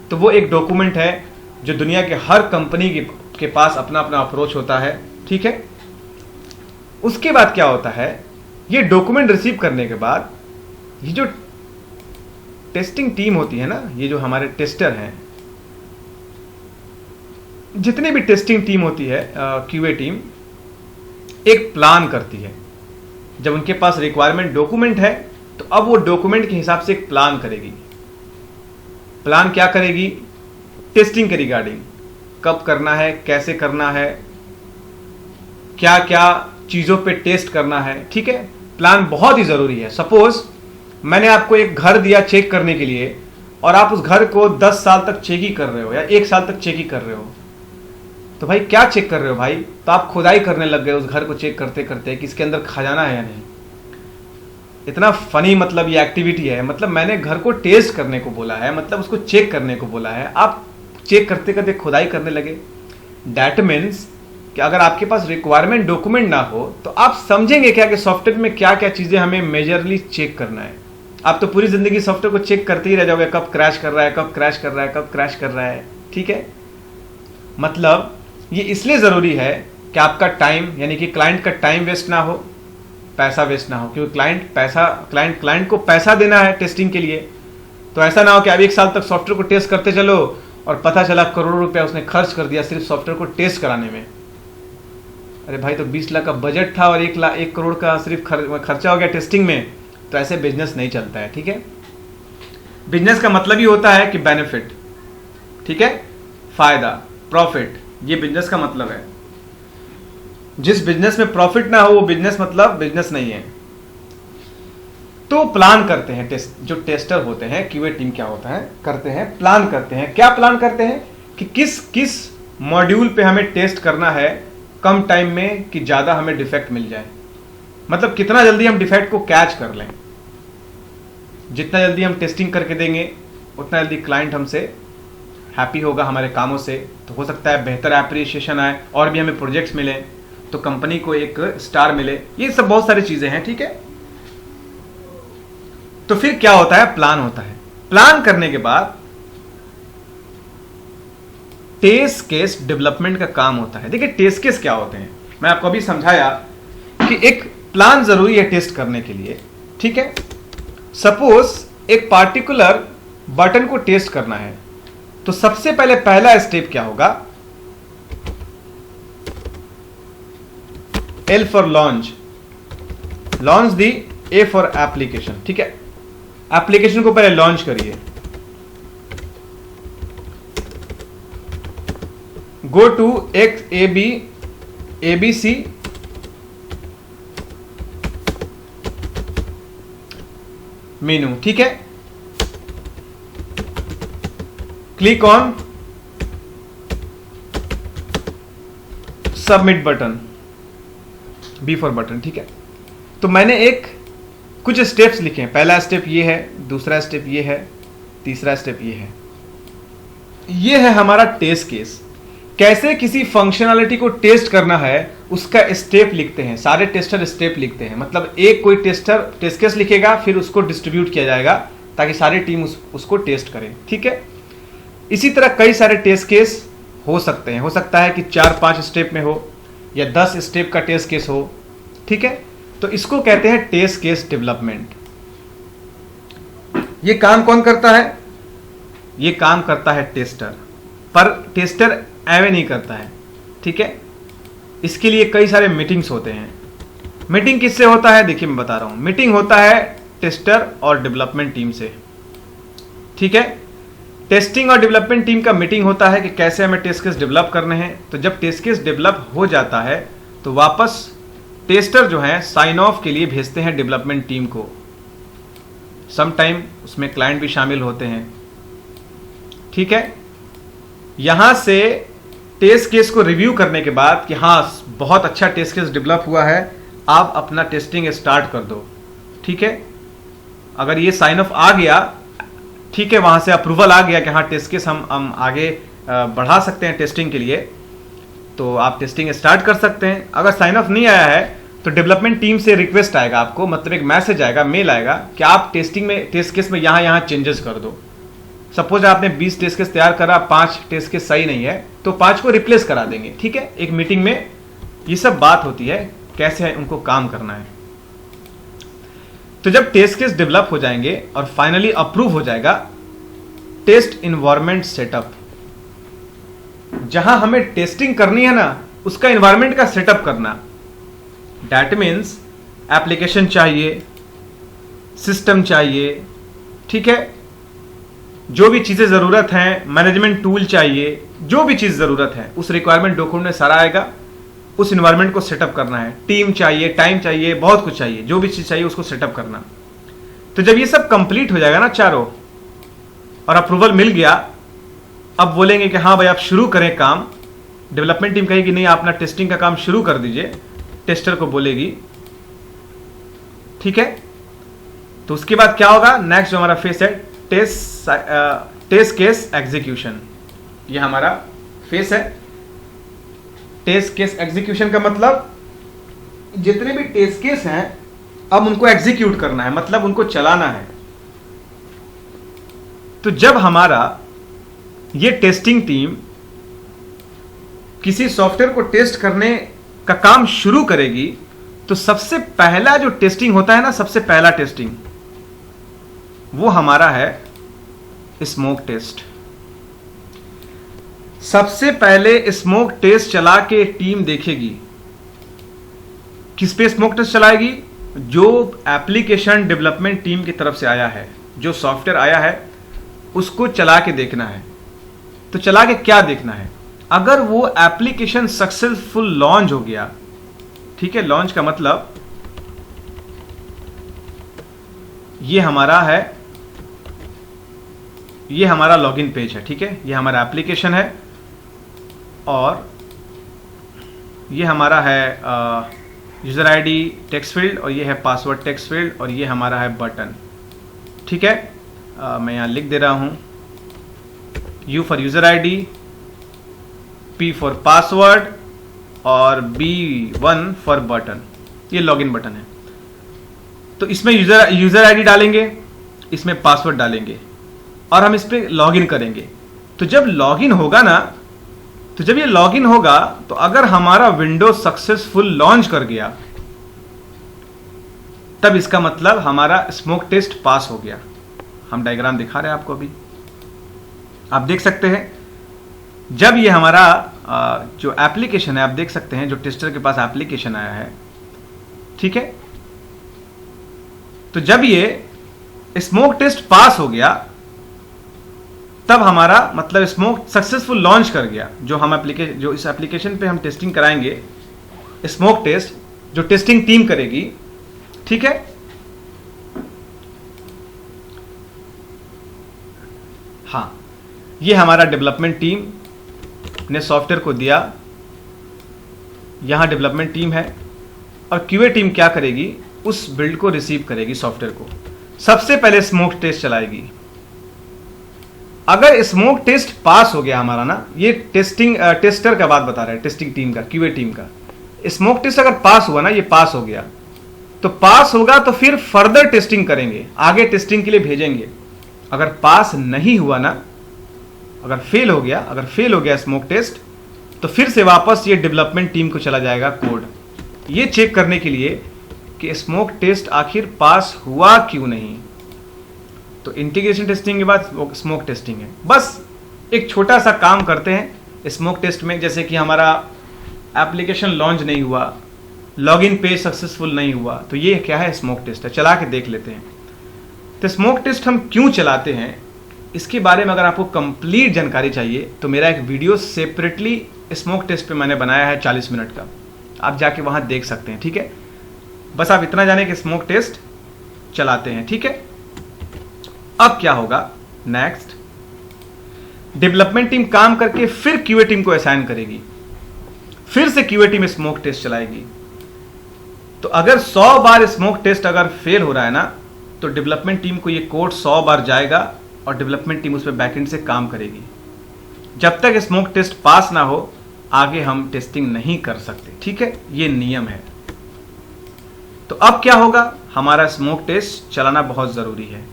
तो वो एक डॉक्यूमेंट है जो दुनिया के हर कंपनी के पास अपना अपना अप्रोच होता है, ठीक है। उसके बाद क्या होता है, ये डॉक्यूमेंट रिसीव करने के बाद ये जो टेस्टिंग टीम होती है ना, ये जो हमारे टेस्टर हैं, जितनी भी टेस्टिंग टीम होती है, क्यूए टीम, एक प्लान करती है। जब उनके पास रिक्वायरमेंट डॉक्यूमेंट है, तो अब वो डॉक्यूमेंट के हिसाब से एक प्लान करेगी। प्लान क्या करेगी, टेस्टिंग के रिगार्डिंग, कब करना है, कैसे करना है, क्या क्या चीजों पे टेस्ट करना है, ठीक है। प्लान बहुत ही जरूरी है। सपोज मैंने आपको एक घर दिया चेक करने के लिए, और आप उस घर को 10 साल तक चेक ही कर रहे हो या 1 साल तक चेक ही कर रहे हो, तो भाई क्या चेक कर रहे हो भाई, तो आप खुदाई करने लग गए उस घर को चेक करते करते कि इसके अंदर खजाना है या नहीं। इतना फनी मतलब ये एक्टिविटी है, मतलब मैंने घर को टेस्ट करने को बोला है, मतलब उसको चेक करने को बोला है, आप चेक करते करते खुदाई करने लगे। दैट मीन्स कि अगर आपके पास रिक्वायरमेंट डॉक्यूमेंट ना हो, तो आप समझेंगे क्या कि सॉफ्टवेयर में क्या क्या चीजें हमें मेजरली चेक करना है। आप तो पूरी जिंदगी सॉफ्टवेयर को चेक करते ही रह जाओगे, कब क्रैश कर रहा है, कब क्रैश कर रहा है, कब क्रैश कर रहा है, ठीक है। मतलब ये इसलिए जरूरी है कि आपका टाइम, यानी कि क्लाइंट का टाइम वेस्ट ना हो, पैसा वेस्ट ना हो, क्योंकि क्लाइंट को पैसा देना है टेस्टिंग के लिए। तो ऐसा ना हो कि अब 1 साल तक सॉफ्टवेयर को टेस्ट करते चलो और पता चला करोड़ों रुपया उसने खर्च कर दिया सिर्फ सॉफ्टवेयर को टेस्ट कराने में। अरे भाई, तो 20 लाख का बजट था और 1 करोड़ का सिर्फ खर्चा हो गया टेस्टिंग में, तो ऐसे बिजनेस नहीं चलता है, ठीक है। बिजनेस का मतलब ही होता है कि बेनिफिट, ठीक है, फायदा, प्रॉफिट, ये बिजनेस का मतलब है। जिस बिजनेस में प्रॉफिट ना हो वो बिजनेस मतलब बिजनेस नहीं है। तो प्लान करते हैं जो टेस्टर होते हैं, क्यूए टीम क्या होता है, करते हैं, प्लान करते हैं। क्या प्लान करते हैं कि किस किस मॉड्यूल पे हमें टेस्ट करना है कम टाइम में कि ज्यादा हमें डिफेक्ट मिल जाए, मतलब कितना जल्दी हम डिफेक्ट को कैच कर लें। जितना जल्दी हम टेस्टिंग करके देंगे उतना जल्दी क्लाइंट हमसे हैप्पी होगा हमारे कामों से, तो हो सकता है बेहतर एप्रिसिएशन आए और भी हमें प्रोजेक्ट्स मिले, तो कंपनी को एक स्टार मिले, ये सब बहुत सारी चीजें हैं, ठीक है। तो फिर क्या होता है, प्लान होता है। प्लान करने के बाद टेस्ट केस डेवलपमेंट का काम होता है। देखिए टेस्ट केस क्या होते हैं, मैं आपको अभी समझाया कि एक प्लान जरूरी है टेस्ट करने के लिए, ठीक है। सपोज एक पार्टिकुलर बटन को टेस्ट करना है, तो सबसे पहले पहला स्टेप क्या होगा, L for launch, launch the, A for application. ठीक है, एप्लीकेशन को पहले लॉन्च करिए। Go to ABC menu. ठीक है, click on submit button, B for button. ठीक है, तो मैंने कुछ स्टेप्स लिखे हैं। पहला स्टेप ये है, दूसरा स्टेप ये है, तीसरा स्टेप ये है। ये है हमारा टेस्ट केस। कैसे किसी फंक्शनैलिटी को टेस्ट करना है उसका स्टेप लिखते हैं, सारे टेस्टर स्टेप लिखते हैं। मतलब एक कोई टेस्टर टेस्ट केस लिखेगा, फिर उसको डिस्ट्रीब्यूट किया जाएगा ताकि सारी टीम उसको टेस्ट करे। ठीक है, इसी तरह कई सारे टेस्ट केस हो सकते हैं। हो सकता है कि 4-5 स्टेप में हो या 10 स्टेप का टेस्ट केस हो। ठीक है, तो इसको कहते हैं टेस्ट केस डेवलपमेंट। ये काम कौन करता है? ये काम करता है टेस्टर, पर टेस्टर ऐवे नहीं करता है। ठीक है, इसके लिए कई सारे मीटिंग्स होते हैं। मीटिंग किससे होता है? देखिए मैं बता रहा हूं। मीटिंग होता है टेस्टर और डेवलपमेंट टीम से। ठीक है, टेस्टिंग और डेवलपमेंट टीम का मीटिंग होता है कि कैसे हमें टेस्ट केस डेवलप करने हैं। तो जब टेस्ट केस डेवलप हो जाता है तो वापस टेस्टर जो है साइन ऑफ के लिए भेजते हैं डेवलपमेंट टीम को। सम टाइम उसमें क्लाइंट भी शामिल होते हैं। ठीक है, यहां से टेस्ट केस को रिव्यू करने के बाद कि हाँ बहुत अच्छा टेस्ट केस डेवलप हुआ है, आप अपना टेस्टिंग स्टार्ट कर दो। ठीक है, अगर ये साइन ऑफ आ गया, ठीक है, वहां से अप्रूवल आ गया कि हाँ टेस्ट केस हम आगे बढ़ा सकते हैं टेस्टिंग के लिए, तो आप टेस्टिंग स्टार्ट कर सकते हैं। अगर साइन ऑफ नहीं आया है तो डेवलपमेंट टीम से रिक्वेस्ट आएगा आपको, मतलब एक मैसेज आएगा, मेल आएगा कि आप टेस्ट केस में यहाँ चेंजेस कर दो। सपोज आपने 20 टेस्ट केस तैयार करा, 5 टेस्ट केस सही नहीं है, तो 5 को रिप्लेस करा देंगे। ठीक है, एक मीटिंग में ये सब बात होती है, कैसे है उनको काम करना है। तो जब टेस्ट केस डेवलप हो जाएंगे और फाइनली अप्रूव हो जाएगा, टेस्ट इन्वायरमेंट सेटअप, जहां हमें टेस्टिंग करनी है ना, उसका इन्वायरमेंट का सेटअप करना। दैट मीन्स एप्लीकेशन चाहिए, सिस्टम चाहिए। ठीक है, जो भी चीजें जरूरत हैं, मैनेजमेंट टूल चाहिए, जो भी चीज जरूरत है उस रिक्वायरमेंट डॉक्यूमेंट में सारा आएगा। उस इन्वायरमेंट को सेटअप करना है, टीम चाहिए, टाइम चाहिए, बहुत कुछ चाहिए, जो भी चीज चाहिए उसको सेटअप करना। तो जब ये सब कंप्लीट हो जाएगा ना चारों, और अप्रूवल मिल गया, अब बोलेंगे कि हाँ भाई आप शुरू करें काम। डेवलपमेंट टीम कहेगी नहीं, आप अपना टेस्टिंग का काम शुरू कर दीजिए, टेस्टर को बोलेगी। ठीक है, तो उसके बाद क्या होगा, नेक्स्ट जो हमारा फेस है टेस्ट केस एग्जीक्यूशन। ये हमारा फेस है। टेस्ट केस एग्जीक्यूशन का मतलब जितने भी टेस्ट केस हैं अब उनको एग्जीक्यूट करना है, मतलब उनको चलाना है। तो जब हमारा ये टेस्टिंग टीम किसी सॉफ्टवेयर को टेस्ट करने का काम शुरू करेगी, तो सबसे पहला जो टेस्टिंग होता है ना, सबसे पहला टेस्टिंग वो हमारा है स्मोक टेस्ट। सबसे पहले स्मोक टेस्ट चला के टीम देखेगी। किस पे स्मोक टेस्ट चलाएगी? जो एप्लीकेशन डेवलपमेंट टीम की तरफ से आया है, जो सॉफ्टवेयर आया है, उसको चला के देखना है। तो चला के क्या देखना है? अगर वो एप्लीकेशन सक्सेसफुल लॉन्च हो गया, ठीक है, लॉन्च का मतलब ये हमारा लॉगिन पेज है। ठीक है, ये हमारा एप्लीकेशन है और ये हमारा है यूजर आईडी टेक्स्ट फील्ड, और ये है पासवर्ड टेक्स्ट फील्ड, और ये हमारा है बटन। ठीक है, मैं यहां लिख दे रहा हूं U for user ID, P for password और B1 फॉर बटन। ये लॉगिन बटन है। तो इसमें यूजर आईडी डालेंगे, इसमें पासवर्ड डालेंगे और हम इस पे लॉगिन करेंगे। तो जब लॉगिन होगा ना, तो जब ये लॉगिन होगा, तो अगर हमारा विंडो सक्सेसफुल लॉन्च कर गया, तब इसका मतलब हमारा स्मोक टेस्ट पास हो गया। हम डायग्राम दिखा रहे हैं आपको अभी। आप देख सकते हैं जब ये हमारा जो एप्लीकेशन है, आप देख सकते हैं जो टेस्टर के पास एप्लीकेशन आया है, ठीक है। तो जब ये स्मोक टेस्ट पास हो गया तब हमारा मतलब स्मोक सक्सेसफुल लॉन्च कर गया। जो इस एप्लीकेशन पे हम टेस्टिंग कराएंगे, स्मोक टेस्ट जो टेस्टिंग टीम करेगी, ठीक है। हाँ, ये हमारा डेवलपमेंट टीम ने सॉफ्टवेयर को दिया, यहां डेवलपमेंट टीम है, और क्यूए टीम क्या करेगी, उस बिल्ड को रिसीव करेगी, सॉफ्टवेयर को। सबसे पहले स्मोक टेस्ट चलाएगी। अगर स्मोक टेस्ट पास हो गया हमारा ना, ये टेस्टर का बात बता रहा है, टेस्टिंग टीम का, क्यूए टीम का। स्मोक टेस्ट अगर पास हुआ ना, ये पास हो गया, तो पास होगा तो फिर फर्दर टेस्टिंग करेंगे, आगे टेस्टिंग के लिए भेजेंगे। अगर पास नहीं हुआ ना, अगर फेल हो गया स्मोक टेस्ट, तो फिर से वापस ये डेवलपमेंट टीम को चला जाएगा कोड, ये चेक करने के लिए कि स्मोक टेस्ट आखिर पास हुआ क्यों नहीं। तो इंटीग्रेशन टेस्टिंग के बाद स्मोक टेस्टिंग है। बस एक छोटा सा काम करते हैं स्मोक टेस्ट में, जैसे कि हमारा एप्लीकेशन लॉन्च नहीं हुआ, लॉगिन पेज सक्सेसफुल नहीं हुआ, तो ये क्या है, स्मोक टेस्ट है। चला के देख लेते हैं। तो स्मोक टेस्ट हम क्यों चलाते हैं, इसके बारे में अगर आपको कंप्लीट जानकारी चाहिए तो मेरा एक वीडियो सेपरेटली स्मोक टेस्ट पे मैंने बनाया है 40 मिनट का, आप जाके वहां देख सकते हैं, ठीक है। बस आप इतना जाने कि स्मोक टेस्ट चलाते हैं, ठीक है। अब क्या होगा, नेक्स्ट डेवलपमेंट टीम काम करके फिर क्यूए टीम को असाइन करेगी, फिर से क्यूए टीम स्मोक टेस्ट चलाएगी। तो अगर 100 बार स्मोक टेस्ट अगर फेल हो रहा है ना, तो डेवलपमेंट टीम को ये कोड 100 बार जाएगा और डेवलपमेंट टीम उस पर बैकएंड से काम करेगी। जब तक स्मोक टेस्ट पास ना हो आगे हम टेस्टिंग नहीं कर सकते, ठीक है, ये नियम है। तो अब क्या होगा, हमारा स्मोक टेस्ट चलाना बहुत जरूरी है।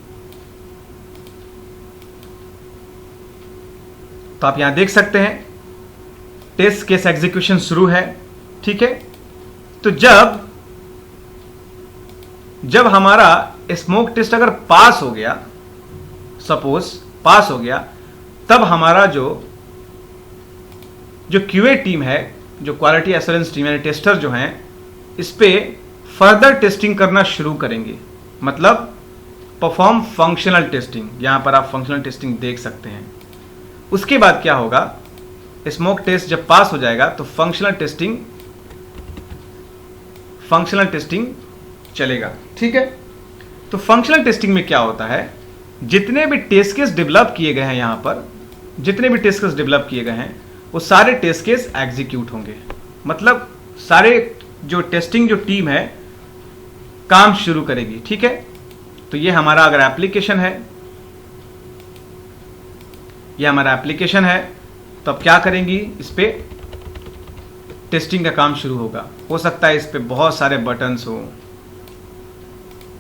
तो आप यहां देख सकते हैं टेस्ट केस एग्जीक्यूशन शुरू है, ठीक है। तो जब हमारा स्मोक टेस्ट अगर पास हो गया, सपोज पास हो गया, तब हमारा जो क्यूए टीम है, जो क्वालिटी एश्योरेंस टीम है, टेस्टर जो हैं, इस पे फर्दर टेस्टिंग करना शुरू करेंगे, मतलब परफॉर्म फंक्शनल टेस्टिंग। यहां पर आप फंक्शनल टेस्टिंग देख सकते हैं। उसके बाद क्या होगा, स्मोक टेस्ट जब पास हो जाएगा तो फंक्शनल टेस्टिंग चलेगा, ठीक है। तो फंक्शनल टेस्टिंग में क्या होता है, जितने भी टेस्ट केस डेवलप किए गए हैं, यहां पर जितने भी टेस्ट केस डेवलप किए गए हैं वो सारे टेस्ट केस एग्जीक्यूट होंगे, मतलब सारे जो टेस्टिंग जो टीम है काम शुरू करेगी, ठीक है। तो ये हमारा अगर एप्लीकेशन है, ये हमारा एप्लीकेशन है, तो अब क्या करेंगी, इस पे टेस्टिंग का काम शुरू होगा। हो सकता है इस पे बहुत सारे बटन्स हो,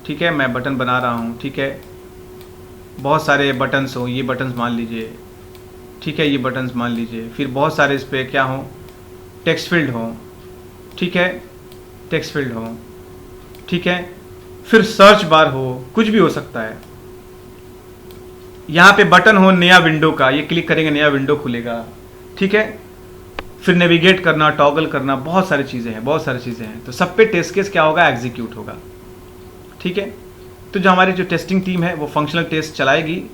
ठीक है, मैं बटन बना रहा हूं, ठीक है, बहुत सारे बटन्स हो, ये बटन्स मान लीजिए, ठीक है, ये बटन्स मान लीजिए, फिर बहुत सारे इस पे क्या हो, टेक्स्ट फील्ड हो, ठीक है, टेक्स्ट फील्ड हो, ठीक है, फिर सर्च बार हो, कुछ भी हो सकता है। यहां पे बटन हो नया विंडो का, ये क्लिक करेंगे नया विंडो खुलेगा, ठीक है, फिर नेविगेट करना, टॉगल करना, बहुत सारी चीजें हैं। तो सब पे टेस्ट केस क्या होगा, एग्जीक्यूट होगा, ठीक है। तो जो हमारी जो टेस्टिंग टीम है वो फंक्शनल टेस्ट चलाएगी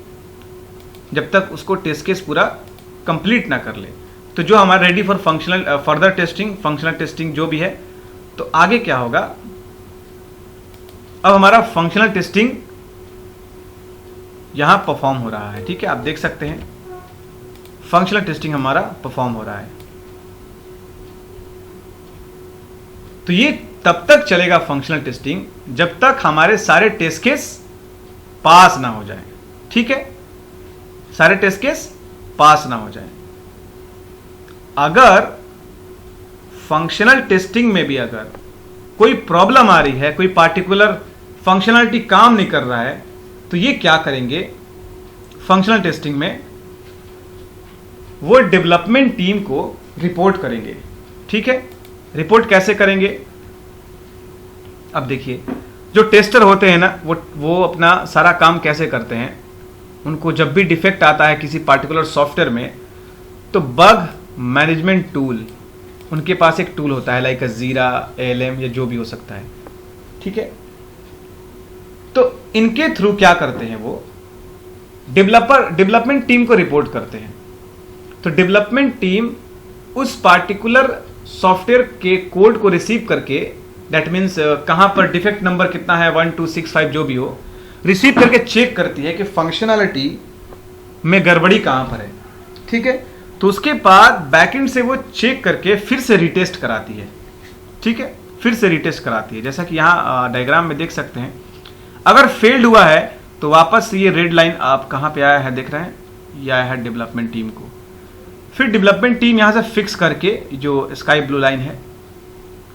जब तक उसको टेस्ट केस पूरा कंप्लीट ना कर ले। तो जो हमारा ready for further testing, functional testing जो भी है, तो आगे क्या होगा, अब हमारा फंक्शनल टेस्टिंग यहां परफॉर्म हो रहा है, ठीक है, आप देख सकते हैं फंक्शनल टेस्टिंग हमारा परफॉर्म हो रहा है। तो ये तब तक चलेगा फंक्शनल टेस्टिंग जब तक हमारे सारे टेस्ट केस पास ना हो जाए, ठीक है, सारे टेस्ट केस पास ना हो जाए। अगर फंक्शनल टेस्टिंग में भी अगर कोई प्रॉब्लम आ रही है, कोई पार्टिकुलर फंक्शनलिटी काम नहीं कर रहा है, तो ये क्या करेंगे, फंक्शनल टेस्टिंग में वो डेवलपमेंट टीम को रिपोर्ट करेंगे, ठीक है। रिपोर्ट कैसे करेंगे, अब देखिए, जो टेस्टर होते हैं ना, वो अपना सारा काम कैसे करते हैं, उनको जब भी डिफेक्ट आता है किसी पार्टिकुलर सॉफ्टवेयर में, तो बग मैनेजमेंट टूल, उनके पास एक टूल होता है लाइक जीरा, ALM या जो भी हो सकता है, ठीक है। तो इनके थ्रू क्या करते हैं, वो डेवलपमेंट टीम को रिपोर्ट करते हैं। तो डेवलपमेंट टीम उस पार्टिकुलर सॉफ्टवेयर के कोड को रिसीव करके, दैट मीन्स कहां पर डिफेक्ट नंबर कितना है, 1 2 6 5 जो भी हो, रिसीव करके चेक करती है कि फंक्शनैलिटी में गड़बड़ी कहां पर है, ठीक है। तो उसके बाद बैकएंड से वो चेक करके फिर से रिटेस्ट कराती है, ठीक है, फिर से रिटेस्ट कराती है। जैसा कि यहाँ डायग्राम में देख सकते हैं, अगर फेल्ड हुआ है तो वापस ये रेड लाइन आप कहाँ पे आया है देख रहे हैं, ये आया है डेवलपमेंट टीम को। फिर डेवलपमेंट टीम यहाँ से फिक्स करके जो स्काई ब्लू लाइन है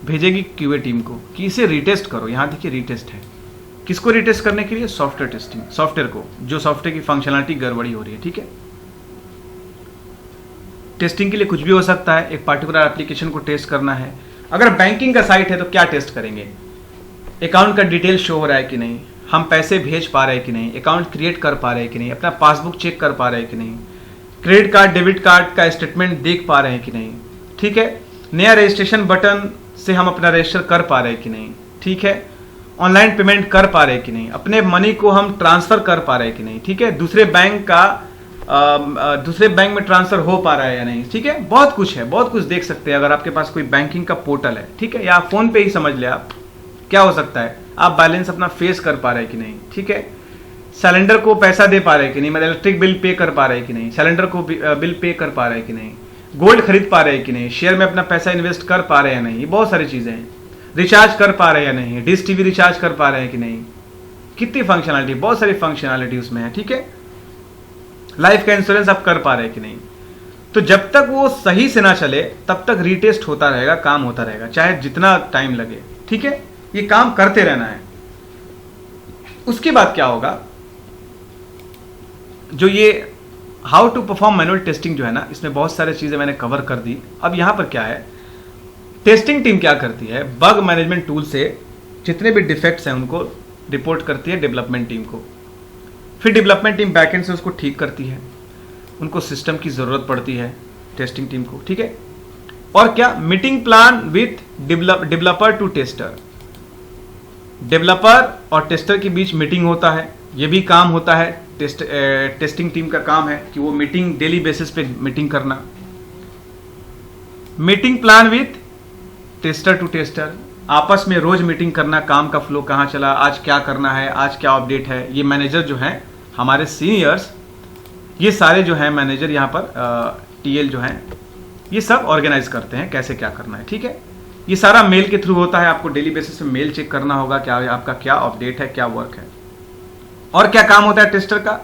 भेजेगी QA टीम को कि इसे रिटेस्ट करो। यहाँ देखिए रिटेस्ट है, किसको रिटेस्ट करने के लिए, सॉफ्टवेयर टेस्टिंग, सॉफ्टवेयर को, जो सॉफ्टवेयर की फंक्शनलिटी गड़बड़ी हो रही है, ठीक है। टेस्टिंग के लिए कुछ भी हो सकता है, एक पार्टिकुलर एप्लीकेशन को टेस्ट करना है। अगर बैंकिंग का साइट है तो क्या टेस्ट करेंगे, अकाउंट का डिटेल शो हो रहा है कि नहीं, हम पैसे भेज पा रहे हैं कि नहीं, अकाउंट क्रिएट कर पा रहे हैं कि नहीं, अपना पासबुक चेक कर पा रहे हैं कि नहीं, क्रेडिट कार्ड डेबिट कार्ड का स्टेटमेंट देख पा रहे हैं कि नहीं, ठीक है। नया रजिस्ट्रेशन बटन से हम अपना रजिस्टर कर पा रहे हैं कि नहीं, ठीक है। ऑनलाइन पेमेंट कर पा रहे हैं कि नहीं, अपने मनी को हम ट्रांसफर कर पा रहे हैं कि नहीं, ठीक है। दूसरे बैंक में ट्रांसफर हो पा रहा है या नहीं, ठीक है। बहुत कुछ है, बहुत कुछ देख सकते हैं अगर आपके पास कोई बैंकिंग का पोर्टल है, ठीक है, या फोन पे ही समझ ले आप, क्या हो सकता है, आप बैलेंस अपना फेस कर पा रहे हैं कि नहीं, ठीक है। सिलेंडर को पैसा दे पा रहे हैं कि नहीं, मतलब इलेक्ट्रिक बिल पे कर पा रहे हैं कि नहीं, सिलेंडर को बिल पे कर पा रहे हैं कि नहीं, गोल्ड खरीद पा रहे हैं कि नहीं, शेयर में अपना पैसा इन्वेस्ट कर पा रहे हैं या नहीं, बहुत सारी चीजें हैं। रिचार्ज कर पा रहे हैं या नहीं, डिश TV रिचार्ज कर पा रहे हैं कि नहीं, कितनी फंक्शनलिटी, बहुत सारी फंक्शनलिटी उसमें है, ठीक है। लाइफ का इंश्योरेंस आप कर पा रहे हैं कि नहीं। तो जब तक वो सही से ना चले तब तक रीटेस्ट होता रहेगा, काम होता रहेगा, चाहे जितना टाइम लगे, ठीक है। ये काम करते रहना है। उसके बाद क्या होगा, जो ये how to perform manual testing जो है ना, इसमें बहुत सारी चीजें मैंने कवर कर दी। अब यहां पर क्या है, टेस्टिंग टीम क्या करती है, बग मैनेजमेंट टूल से जितने भी डिफेक्ट्स हैं उनको रिपोर्ट करती है डेवलपमेंट टीम को। फिर डेवलपमेंट टीम बैकएंड से उसको ठीक करती है, उनको सिस्टम की जरूरत पड़ती है टेस्टिंग टीम को, ठीक है। और क्या, meeting plan with developer to tester, developer और टेस्टर के बीच मीटिंग होता है, ये भी काम होता है, टेस्टिंग टीम का काम है कि वो मीटिंग डेली बेसिस पे मीटिंग करना। Meeting plan with tester to tester, आपस में रोज मीटिंग करना, काम का फ्लो कहाँ चला, आज क्या करना है, आज क्या अपडेट है। ये मैनेजर जो हैं हमारे सीनियर्स, ये सारे जो हैं मैनेजर यहाँ पर TL जो हैं, ये सब ऑर्गेनाइज करते हैं कैसे क्या करना है, ठीक है। ये सारा मेल के थ्रू होता है, आपको डेली बेसिस पे मेल चेक करना होगा क्या आपका क्या अपडेट है, क्या वर्क है। और क्या काम होता है टेस्टर का,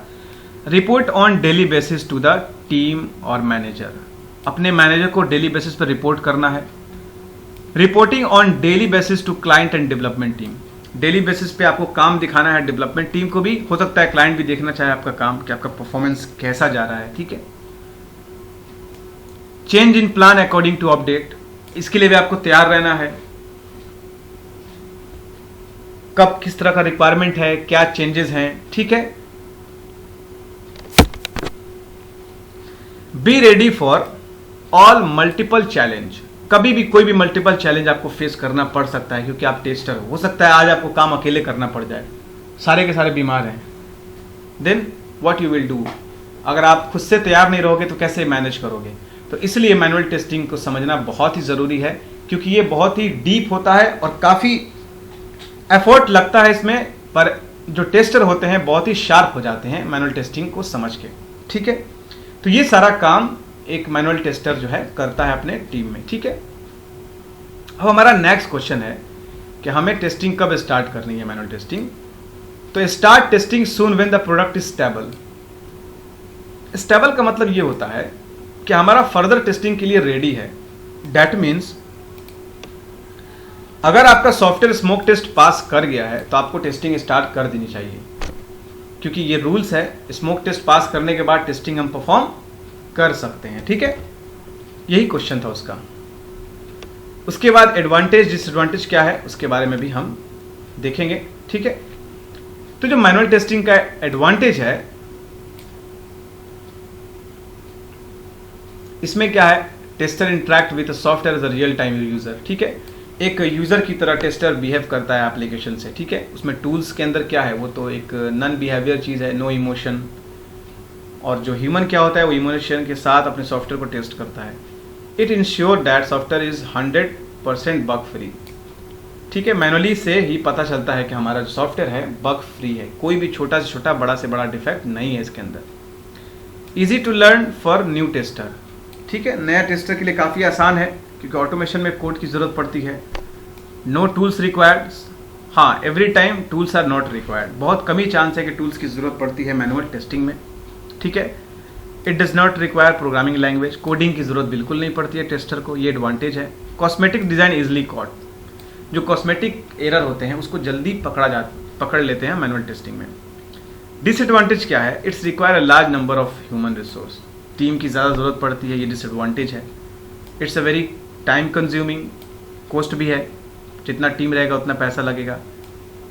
report on daily basis to the team और मैनेजर, अपने मैनेजर को डेली बेसिस पर रिपोर्ट करना है। Reporting on daily basis to client and development team, daily basis पे आपको काम दिखाना है डेवलपमेंट टीम को भी, हो सकता है क्लाइंट भी देखना चाहे आपका काम, कि आपका परफॉर्मेंस कैसा जा रहा है, ठीक है। Change in plan according to update, इसके लिए भी आपको तैयार रहना है, कब किस तरह का रिक्वायरमेंट है, क्या चेंजेस हैं, ठीक है। Be ready for all multiple challenge, कभी भी कोई भी मल्टीपल चैलेंज आपको फेस करना पड़ सकता है, क्योंकि आप टेस्टर हो सकता है आज आपको काम अकेले करना पड़ जाए, सारे के सारे बीमार हैं, then what you will do. अगर आप खुद से तैयार नहीं रहोगे तो कैसे मैनेज करोगे। तो इसलिए मैनुअल टेस्टिंग को समझना बहुत ही ज़रूरी है, क्योंकि ये बहुत ही डीप होता है और काफ़ी एफर्ट लगता है इसमें, पर जो टेस्टर होते हैं बहुत ही शार्प हो जाते हैं मैनुअल टेस्टिंग को समझ के, ठीक है। तो ये सारा काम एक मैनुअल टेस्टर जो है करता है अपने टीम में, ठीक है। अब हमारा नेक्स्ट क्वेश्चन है कि हमें टेस्टिंग कब स्टार्ट करनी है मैनुअल टेस्टिंग। तो start testing soon when the product is stable. Stable का मतलब ये होता है कि हमारा फर्दर टेस्टिंग के लिए रेडी है। दैट मीन्स अगर आपका सॉफ्टवेयर स्मोक टेस्ट पास कर गया है तो आपको टेस्टिंग स्टार्ट कर देनी चाहिए, क्योंकि ये रूल्स है, स्मोक टेस्ट पास करने के बाद टेस्टिंग हम परफॉर्म कर सकते हैं, ठीक है। यही क्वेश्चन था उसका। उसके बाद एडवांटेज डिसएडवांटेज क्या है उसके बारे में भी हम देखेंगे, ठीक है। तो जो मैनुअल टेस्टिंग का एडवांटेज है इसमें क्या है, tester interact with software as a real time user, ठीक है। एक यूजर की तरह टेस्टर बिहेव करता है एप्लीकेशन से, ठीक है। उसमें टूल्स के अंदर क्या है, वो तो एक नॉन बिहेवियर चीज़ है, नो इमोशन। और जो ह्यूमन क्या होता है, वो इमोशन के साथ अपने सॉफ्टवेयर को टेस्ट करता है। It ensure that software is 100% bug free, ठीक है। मैनुअली से ही पता चलता है कि हमारा जो सॉफ्टवेयर है बग फ्री है, कोई भी छोटा से छोटा बड़ा से बड़ा डिफेक्ट नहीं है इसके अंदर। Easy to learn for new tester, ठीक है। नया टेस्टर के लिए काफ़ी आसान है क्योंकि ऑटोमेशन में कोड की ज़रूरत पड़ती है। नो टूल्स रिक्वायर्ड, हाँ every time tools are not required, बहुत कम ही चांस है कि टूल्स की ज़रूरत पड़ती है मैनुअल टेस्टिंग में, ठीक है। It does not require programming language, coding की ज़रूरत बिल्कुल नहीं पड़ती है टेस्टर को, ये एडवांटेज है। कॉस्मेटिक डिज़ाइन इजली कॉट, जो कॉस्मेटिक एरर होते हैं उसको जल्दी पकड़ लेते हैं मैनुअल टेस्टिंग में। डिसएडवांटेज क्या है, it's require a large number of human resource, team की ज़्यादा ज़रूरत पड़ती है, ये डिसएडवांटेज है। It's a very time consuming, cost भी है, जितना टीम रहेगा उतना पैसा लगेगा।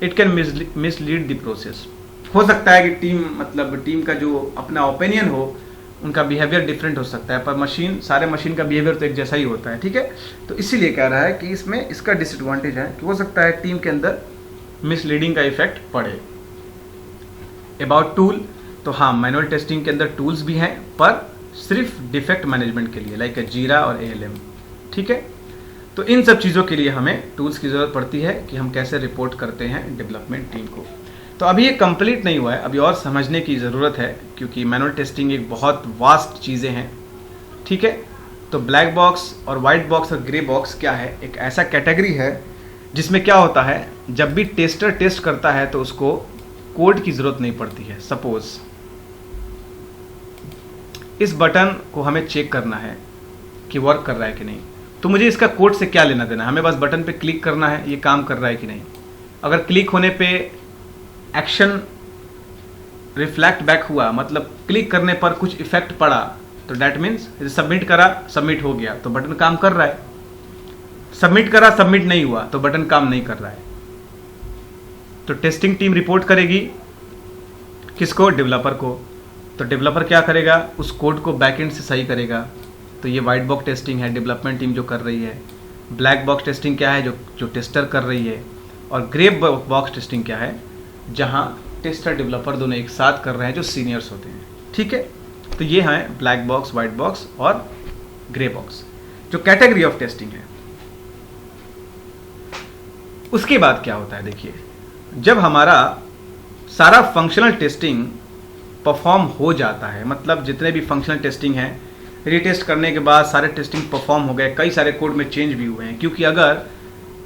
It can mislead the process, हो सकता है कि टीम का जो अपना ओपिनियन हो, उनका बिहेवियर डिफरेंट हो सकता है, पर सारे मशीन का बिहेवियर तो एक जैसा ही होता है, ठीक है। तो इसीलिए कह रहा है कि इसमें इसका डिसएडवांटेज है कि हो सकता है टीम के अंदर मिसलीडिंग का इफेक्ट पड़े। अबाउट टूल, तो हाँ मैनुअल टेस्टिंग के अंदर टूल्स भी हैं, पर सिर्फ डिफेक्ट मैनेजमेंट के लिए, लाइक जीरा और ALM, ठीक है। तो इन सब चीज़ों के लिए हमें टूल्स की ज़रूरत पड़ती है कि हम कैसे रिपोर्ट करते हैं डेवलपमेंट टीम को। तो अभी ये कंप्लीट नहीं हुआ है, अभी और समझने की ज़रूरत है क्योंकि मैनुअल टेस्टिंग एक बहुत वास्ट चीज़ें हैं, ठीक है। तो ब्लैक बॉक्स और वाइट बॉक्स और ग्रे बॉक्स क्या है, एक ऐसा कैटेगरी है जिसमें क्या होता है, जब भी टेस्टर टेस्ट करता है तो उसको कोड की ज़रूरत नहीं पड़ती है। सपोज इस बटन को हमें चेक करना है कि वर्क कर रहा है कि नहीं, तो मुझे इसका कोड से क्या लेना देना, हमें बस बटन पे क्लिक करना है, ये काम कर रहा है कि नहीं। अगर क्लिक होने पे एक्शन रिफ्लेक्ट बैक हुआ, मतलब क्लिक करने पर कुछ इफेक्ट पड़ा, तो डैट मीन्स सबमिट करा, सबमिट हो गया तो बटन काम कर रहा है। सबमिट करा, सबमिट नहीं हुआ तो बटन काम नहीं कर रहा है। तो टेस्टिंग टीम रिपोर्ट करेगी किसको, डेवलपर को। तो डेवलपर क्या करेगा, उस कोड को बैकएंड से सही करेगा। तो ये वाइट बॉक्स टेस्टिंग है, डेवलपमेंट टीम जो कर रही है। ब्लैक बॉक्स टेस्टिंग क्या है, जो टेस्टर कर रही है। और ग्रे बॉक्स टेस्टिंग क्या है, जहाँ टेस्टर डेवलपर दोनों एक साथ कर रहे हैं, जो सीनियर्स होते हैं, ठीक है। तो ये हैं ब्लैक बॉक्स, वाइट बॉक्स और ग्रे बॉक्स, जो कैटेगरी ऑफ टेस्टिंग है। उसके बाद क्या होता है, देखिए जब हमारा सारा फंक्शनल टेस्टिंग परफॉर्म हो जाता है, मतलब जितने भी फंक्शनल टेस्टिंग हैं, रीटेस्ट करने के बाद सारे टेस्टिंग परफॉर्म हो गए, कई सारे कोड में चेंज भी हुए हैं, क्योंकि अगर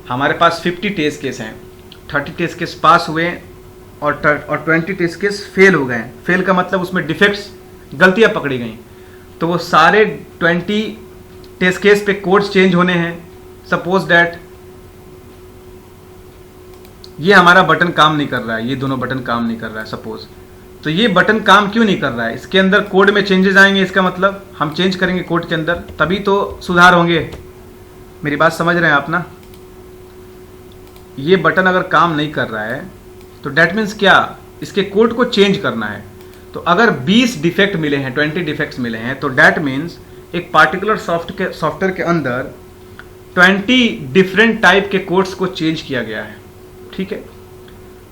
हमारे पास 50 टेस्ट केस हैं, 30 टेस्ट केस पास हुए और 20 टेस्ट केस फेल हो गए। फेल का मतलब उसमें डिफेक्ट्स, गलतियां पकड़ी गई, तो वो सारे 20 टेस्ट केस पे कोड्स चेंज होने हैं। सपोज दैट ये हमारा बटन काम नहीं कर रहा है, ये दोनों बटन काम नहीं कर रहा है सपोज, तो ये बटन काम क्यों नहीं कर रहा है, इसके अंदर कोड में चेंजेस आएंगे, इसका मतलब हम चेंज करेंगे कोड के अंदर, तभी तो सुधार होंगे। मेरी बात समझ रहे हैं आप ना। ये बटन अगर काम नहीं कर रहा है तो डैट मीन्स क्या, इसके कोड को चेंज करना है। तो अगर 20 डिफेक्ट मिले हैं, 20 डिफेक्ट्स मिले हैं, तो डैट मीन्स एक पार्टिकुलर सॉफ्टवेयर के अंदर 20 डिफरेंट टाइप के कोड्स को चेंज किया गया है, ठीक है।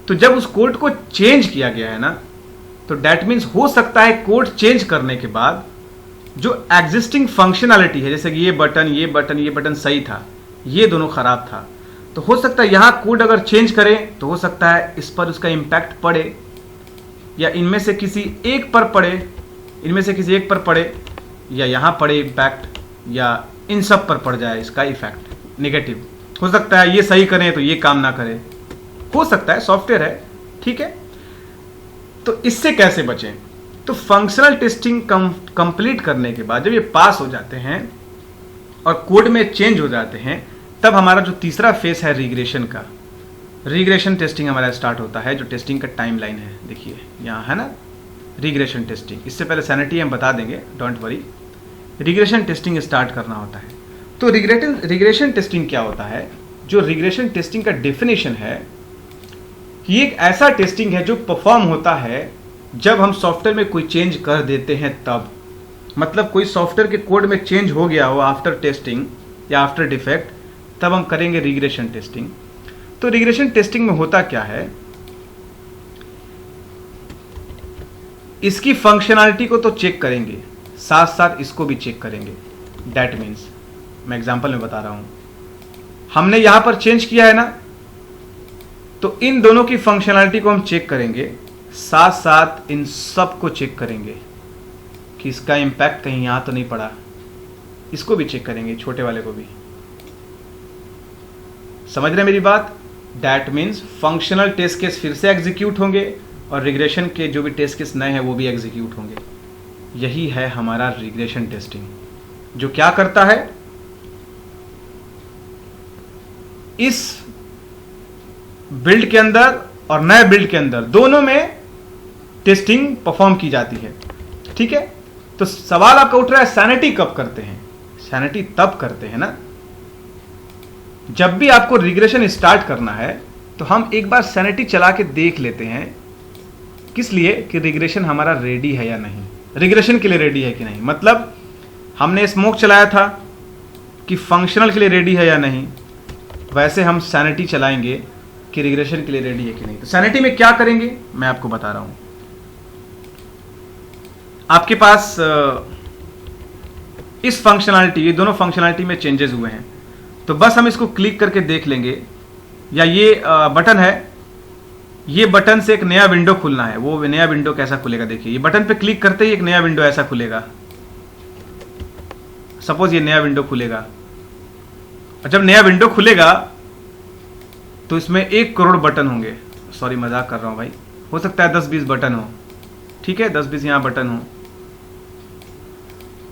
तो जब उस कोड को चेंज किया गया है ना, तो डैट मीन्स हो सकता है कोड चेंज करने के बाद जो एग्जिस्टिंग फंक्शनैलिटी है, जैसे कि ये बटन सही था, ये दोनों खराब था, तो हो सकता है यहाँ कोड अगर चेंज करें तो हो सकता है इस पर उसका इम्पैक्ट पड़े, या इनमें से किसी एक पर पड़े, या यहाँ पड़े इम्पैक्ट, या इन सब पर पड़ जाए इसका इफेक्ट नेगेटिव। हो सकता है ये सही करें तो ये काम ना करे, हो सकता है, सॉफ्टवेयर है, ठीक है। तो इससे कैसे बचें, तो फंक्शनल टेस्टिंग कंप्लीट करने के बाद जब ये पास हो जाते हैं और कोड में चेंज हो जाते हैं, तब हमारा जो तीसरा फेस है रिग्रेशन का, रिग्रेशन टेस्टिंग हमारा स्टार्ट होता है, जो टेस्टिंग का टाइमलाइन है। देखिए यहाँ है ना रिग्रेशन टेस्टिंग, इससे पहले सैनिटी हम बता देंगे, don't worry. Regression testing start करना होता है। तो रिग्रेशन टेस्टिंग क्या होता है, जो रिग्रेशन टेस्टिंग का डेफिनेशन है कि एक ऐसा टेस्टिंग है जो परफॉर्म होता है जब हम सॉफ्टवेयर में कोई चेंज कर देते हैं तब, मतलब कोई सॉफ्टवेयर के कोड में चेंज हो गया हो आफ्टर टेस्टिंग या आफ्टर डिफेक्ट, तब हम करेंगे रिग्रेशन टेस्टिंग। तो रिग्रेशन टेस्टिंग में होता क्या है, इसकी फंक्शनैलिटी को तो चेक करेंगे, साथ साथ इसको भी चेक करेंगे। दैट मीन्स, मैं एग्जांपल में बता रहा हूं, हमने यहां पर चेंज किया है ना, तो इन दोनों की फंक्शनैलिटी को हम चेक करेंगे, साथ साथ इन सब को चेक करेंगे कि इसका इंपैक्ट कहीं यहां तो नहीं पड़ा, इसको भी चेक करेंगे, छोटे वाले को भी। समझ रहे मेरी बात? That means functional test case फिर से एग्जीक्यूट होंगे और रिग्रेशन के जो भी टेस्ट केस नए हैं वो भी एग्जीक्यूट होंगे। यही है हमारा रिग्रेशन टेस्टिंग, जो क्या करता है, इस बिल्ड के अंदर और नए बिल्ड के अंदर दोनों में टेस्टिंग परफॉर्म की जाती है। ठीक है, तो सवाल आपका उठ रहा है सैनिटी कब करते हैं? सैनिटी तब करते हैं ना, जब भी आपको रिग्रेशन स्टार्ट करना है तो हम एक बार सैनिटी चला के देख लेते हैं। किस लिए? कि रिग्रेशन हमारा रेडी है या नहीं, रिग्रेशन के लिए रेडी है कि नहीं। मतलब हमने स्मोक चलाया था कि फंक्शनल के लिए रेडी है या नहीं, वैसे हम सैनिटी चलाएंगे कि रिग्रेशन के लिए रेडी है कि नहीं। तो सैनिटी में क्या करेंगे मैं आपको बता रहा हूं। आपके पास इस फंक्शनैलिटी, ये दोनों फंक्शनैलिटी में चेंजेस हुए हैं, तो बस हम इसको क्लिक करके देख लेंगे। या ये बटन है, ये बटन से एक नया विंडो खुलना है। वो नया विंडो कैसा खुलेगा देखिए, ये बटन पे क्लिक करते ही एक नया विंडो ऐसा खुलेगा। सपोज ये नया विंडो खुलेगा, और जब नया विंडो खुलेगा तो इसमें 1 करोड़ बटन होंगे। सॉरी, मजाक कर रहा हूं भाई, हो सकता है 10-20 बटन हो। ठीक है, 10-20 यहां बटन हो,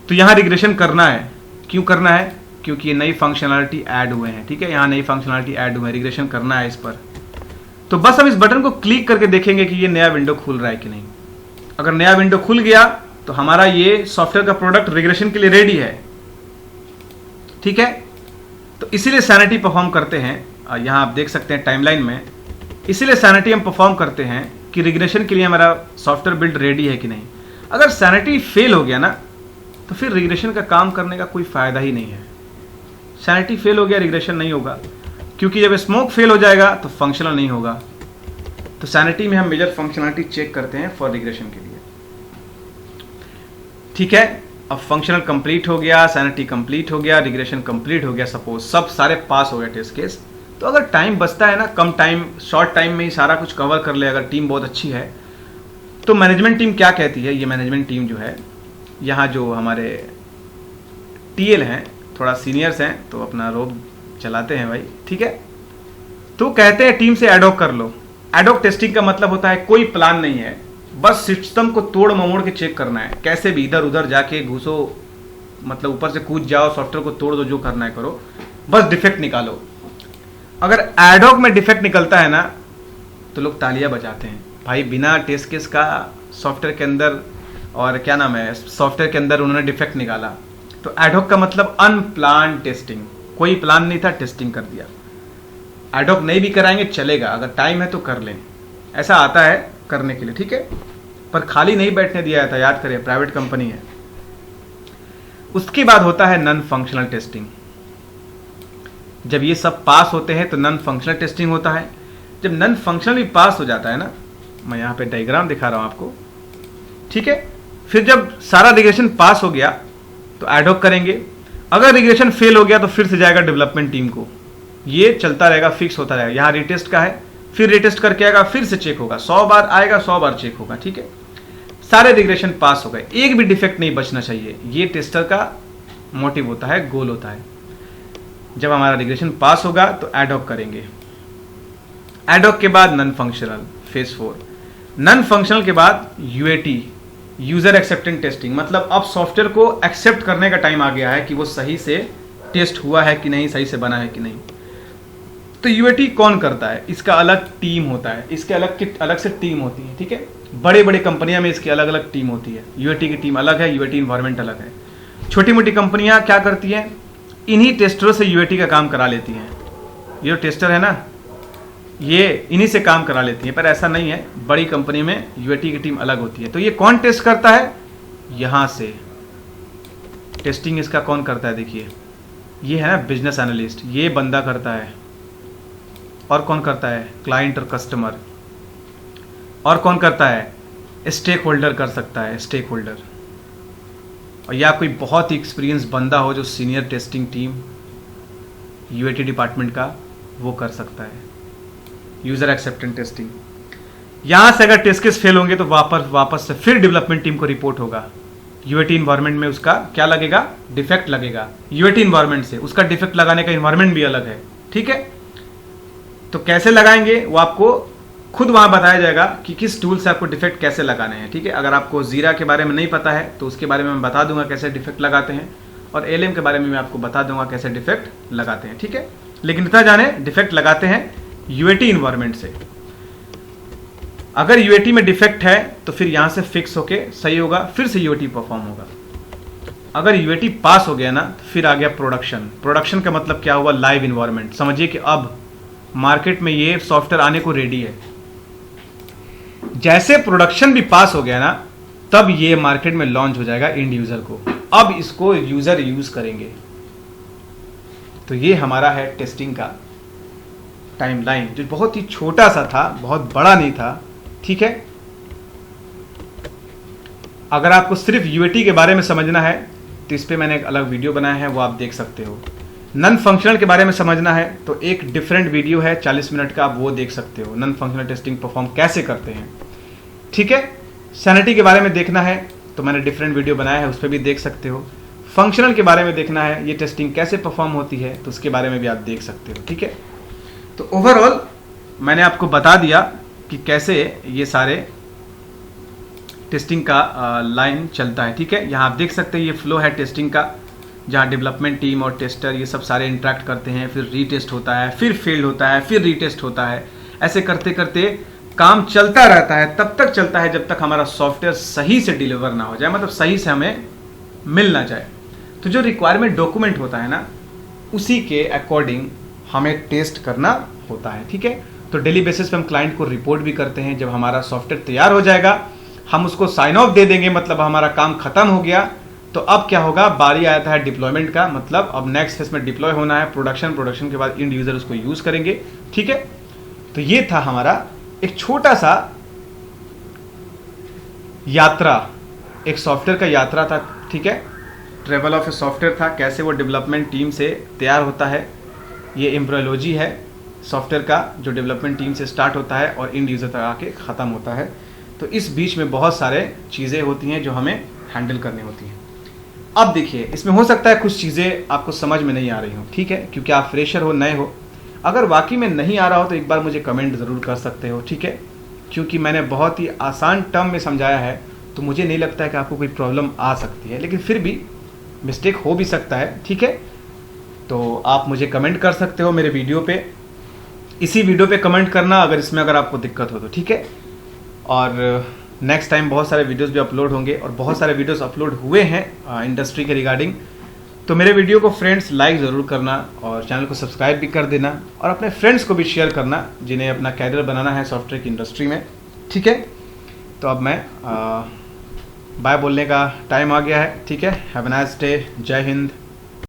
तो यहां रिग्रेशन करना है। क्यों करना है? क्योंकि ये नई फंक्शनैलिटी ऐड हुए हैं। ठीक है, यहां नई फंक्शनैलिटी ऐड हुए हैं, रिग्रेशन करना है इस पर। तो बस हम इस बटन को क्लिक करके देखेंगे कि ये नया विंडो खुल रहा है कि नहीं। अगर नया विंडो खुल गया तो हमारा ये सॉफ्टवेयर का प्रोडक्ट रिग्रेशन के लिए रेडी है। ठीक है, तो इसीलिए सैनिटी परफॉर्म करते हैं। यहां आप देख सकते हैं टाइमलाइन में, इसीलिए सैनिटी हम परफॉर्म करते हैं कि रिग्रेशन के लिए हमारा सॉफ्टवेयर बिल्ड रेडी है कि नहीं। अगर सैनिटी फेल हो गया ना, तो फिर रिग्रेशन का काम करने का कोई फायदा ही नहीं है। सैनिटी फेल हो गया, रिग्रेशन नहीं होगा, क्योंकि जब स्मोक फेल हो जाएगा तो फंक्शनल नहीं होगा। तो सैनिटी में हम मेजर फंक्शनैलिटी चेक करते हैं फॉर रिग्रेशन के लिए। ठीक है, अब फंक्शनल कंप्लीट हो गया, सैनिटी कंप्लीट हो गया, रिग्रेशन कंप्लीट हो गया, सपोज सब सारे पास हो गए टेस्ट केस। तो अगर टाइम बचता है ना, कम टाइम, शॉर्ट टाइम में ही सारा कुछ कवर कर ले, अगर टीम बहुत अच्छी है, तो मैनेजमेंट टीम क्या कहती है, ये मैनेजमेंट टीम जो है, यहाँ जो हमारे टीएल हैं, थोड़ा सीनियर्स हैं, तो अपना रोब चलाते हैं भाई। ठीक है, तो कहते हैं टीम से एडॉक कर लो। एडॉक टेस्टिंग का मतलब होता है कोई प्लान नहीं है, बस सिस्टम को तोड़ ममोड़ के चेक करना है। कैसे भी इधर उधर जाके घुसो, मतलब ऊपर से कूद जाओ, सॉफ्टवेयर को तोड़ दो, जो करना है करो, बस डिफेक्ट निकालो। अगर एडॉक में डिफेक्ट निकलता है ना, तो लोग तालियां बजाते हैं भाई। बिना टेस्ट केस का सॉफ्टवेयर के अंदर, और क्या नाम है, सॉफ्टवेयर के अंदर उन्होंने डिफेक्ट निकाला। तो एडॉक का मतलब अनप्लान टेस्टिंग, कोई प्लान नहीं था, टेस्टिंग कर दिया। एडॉक नहीं भी कराएंगे चलेगा, अगर टाइम है तो कर लें, ऐसा आता है करने के लिए। ठीक है, पर खाली नहीं बैठने दिया जाता, याद करिए, प्राइवेट कंपनी है। उसके बाद होता है नॉन फंक्शनल टेस्टिंग। जब ये सब पास होते हैं तो नॉन फंक्शनल टेस्टिंग होता है। जब नॉन फंक्शनल भी पास हो जाता है ना, मैं यहाँ पे डायग्राम दिखा रहा हूँ आपको। ठीक है, फिर जब सारा रिग्रेशन पास हो गया तो एडॉक करेंगे। अगर रिग्रेशन फेल हो गया तो फिर से जाएगा डेवलपमेंट टीम को। ये चलता रहेगा, फिक्स होता रहेगा। यहाँ रिटेस्ट का है, फिर रिटेस्ट करके आएगा, फिर से चेक होगा, 100 बार आएगा, 100 बार चेक होगा। ठीक है, सारे रिग्रेशन पास हो गए, एक भी डिफेक्ट नहीं बचना चाहिए। ये टेस्टर का मोटिव होता है, गोल होता है। जब हमारा रिग्रेशन पास होगा तो एडॉक करेंगे। एडॉक के बाद non functional, phase 4। Non functional के बाद यूएटी, यूजर एक्सेप्टेंस टेस्टिंग। मतलब अब सॉफ्टवेयर को एक्सेप्ट करने का टाइम आ गया है कि वो सही से टेस्ट हुआ है कि नहीं, सही से बना है कि नहीं। तो यूएटी कौन करता है? इसका अलग टीम होता है, इसके अलग से टीम होती है। ठीक है, बड़े बड़े कंपनियां में इसकी अलग अलग टीम होती है। यूएटी की टीम अलग है, यूएटी इन्वायरमेंट अलग है। छोटी मोटी कंपनियां क्या करती हैं, इन्हीं टेस्टरों से यूएटी का काम करा लेती हैं। ये जो टेस्टर है ना, ये इन्हीं से काम करा लेती है, पर ऐसा नहीं है। बड़ी कंपनी में यूएटी की टीम अलग होती है। तो ये कौन टेस्ट करता है? यहां से टेस्टिंग इसका कौन करता है, देखिए ये है ना बिजनेस एनालिस्ट, ये बंदा करता है। और कौन करता है, क्लाइंट और कस्टमर। और कौन करता है, स्टेक होल्डर कर सकता है, स्टेक होल्डर। और या कोई बहुत ही एक्सपीरियंस बंदा हो जो senior testing team UAT department का, वो कर सकता है यूज़र एक्सेप्टेंस टेस्टिंग। यहाँ से अगर टेस्ट केस फेल होंगे तो वापस से फिर डेवलपमेंट टीम को रिपोर्ट होगा। यूएटी इन्वायरमेंट में उसका क्या लगेगा, डिफेक्ट लगेगा। यूएटी इन्वायरमेंट से उसका डिफेक्ट लगाने का इन्वायरमेंट भी अलग है, ठीक है। तो कैसे लगाएंगे वो आपको खुद वहां बताया जाएगा कि किस टूल से आपको डिफेक्ट कैसे लगाने हैं, ठीक है। अगर आपको जीरा के बारे में नहीं पता है तो उसके बारे में मैं बता दूंगा कैसे डिफेक्ट लगाते हैं, और एलएम के बारे में मैं आपको बता दूंगा कैसे डिफेक्ट लगाते हैं, ठीक है। लेकिन इतना जाने डिफेक्ट लगाते हैं यूएटी इन्वायरमेंट से। अगर यूएटी में डिफेक्ट है तो फिर यहां से फिक्स होके सही होगा, फिर से यूएटी परफॉर्म होगा। अगर यूएटी पास हो गया ना तो फिर आ गया प्रोडक्शन। प्रोडक्शन का मतलब क्या हुआ, लाइव इन्वायरमेंट। समझिए कि अब मार्केट में ये सॉफ्टवेयर आने को रेडी है। जैसे प्रोडक्शन भी पास हो गया ना तब ये मार्केट में लॉन्च हो जाएगा एंड यूजर को। अब इसको यूजर यूज करेंगे। तो ये हमारा है टेस्टिंग का टाइमलाइन, जो बहुत ही छोटा सा था, बहुत बड़ा नहीं था, ठीक है। अगर आपको सिर्फ यूएटी के बारे में समझना है तो इस पे मैंने एक अलग वीडियो बनाया है, वो आप देख सकते हो। नॉन फंक्शनल के बारे में समझना है तो एक डिफरेंट वीडियो है 40 मिनट का, आप वो देख सकते हो, नॉन फंक्शनल टेस्टिंग परफॉर्म कैसे करते हैं, ठीक है। सैनिटी के बारे में देखना है तो मैंने डिफरेंट वीडियो बनाया है, उस पर भी देख सकते हो। फंक्शनल के बारे में देखना है, ये टेस्टिंग कैसे परफॉर्म होती है, तो उसके बारे में भी आप देख सकते हो, ठीक है। तो ओवरऑल मैंने आपको बता दिया कि कैसे ये सारे टेस्टिंग का लाइन चलता है, ठीक है। यहाँ आप देख सकते हैं ये फ्लो है टेस्टिंग का, जहाँ डेवलपमेंट टीम और टेस्टर ये सब सारे इंटरेक्ट करते हैं, फिर रीटेस्ट होता है, फिर फेल्ड होता है, फिर रीटेस्ट होता है। ऐसे करते करते काम चलता रहता है, तब तक चलता है जब तक हमारा सॉफ्टवेयर सही से डिलीवर ना हो जाए, मतलब सही से हमें मिल ना जाए। तो जो रिक्वायरमेंट डॉक्यूमेंट होता है ना, उसी के अकॉर्डिंग हमें टेस्ट करना होता है, ठीक है। तो डेली बेसिस पे हम क्लाइंट को रिपोर्ट भी करते हैं। जब हमारा सॉफ्टवेयर तैयार हो जाएगा हम उसको साइन ऑफ दे देंगे, मतलब हमारा काम खत्म हो गया। तो अब क्या होगा, बारी आता है डिप्लॉयमेंट का, मतलब अब नेक्स्ट फेज में डिप्लॉय होना है, प्रोडक्शन के बाद इंड यूजर उसको यूज करेंगे, ठीक है। तो ये था हमारा एक छोटा सा यात्रा, एक सॉफ्टवेयर का यात्रा था, ठीक है। ट्रेवल ऑफ ए सॉफ्टवेयर था, कैसे वो डेवलपमेंट टीम से तैयार होता है। ये एम्ब्रियोलॉजी है सॉफ्टवेयर का, जो डेवलपमेंट टीम से स्टार्ट होता है और इंड यूजर तक आके ख़त्म होता है। तो इस बीच में बहुत सारे चीज़ें होती हैं जो हमें हैंडल करनी होती हैं। अब देखिए, इसमें हो सकता है कुछ चीज़ें आपको समझ में नहीं आ रही हो, ठीक है, क्योंकि आप फ्रेशर हो, नए हो। अगर वाकई में नहीं आ रहा हो तो एक बार मुझे कमेंट ज़रूर कर सकते हो, ठीक है, क्योंकि मैंने बहुत ही आसान टर्म में समझाया है, तो मुझे नहीं लगता है कि आपको कोई प्रॉब्लम आ सकती है, लेकिन फिर भी मिस्टेक हो भी सकता है, ठीक है। तो आप मुझे कमेंट कर सकते हो मेरे वीडियो पे, इसी वीडियो पे कमेंट करना अगर आपको दिक्कत हो तो, ठीक है। और नेक्स्ट टाइम बहुत सारे वीडियोस भी अपलोड होंगे, और बहुत सारे वीडियोस अपलोड हुए हैं इंडस्ट्री के रिगार्डिंग। तो मेरे वीडियो को फ्रेंड्स लाइक ज़रूर करना, और चैनल को सब्सक्राइब भी कर देना, और अपने फ्रेंड्स को भी शेयर करना जिन्हें अपना कैरियर बनाना है सॉफ्टवेयर की इंडस्ट्री में, ठीक है। तो अब मैं बाय बोलने का टाइम आ गया है, ठीक है। हैव अ नाइस डे, जय हिंद।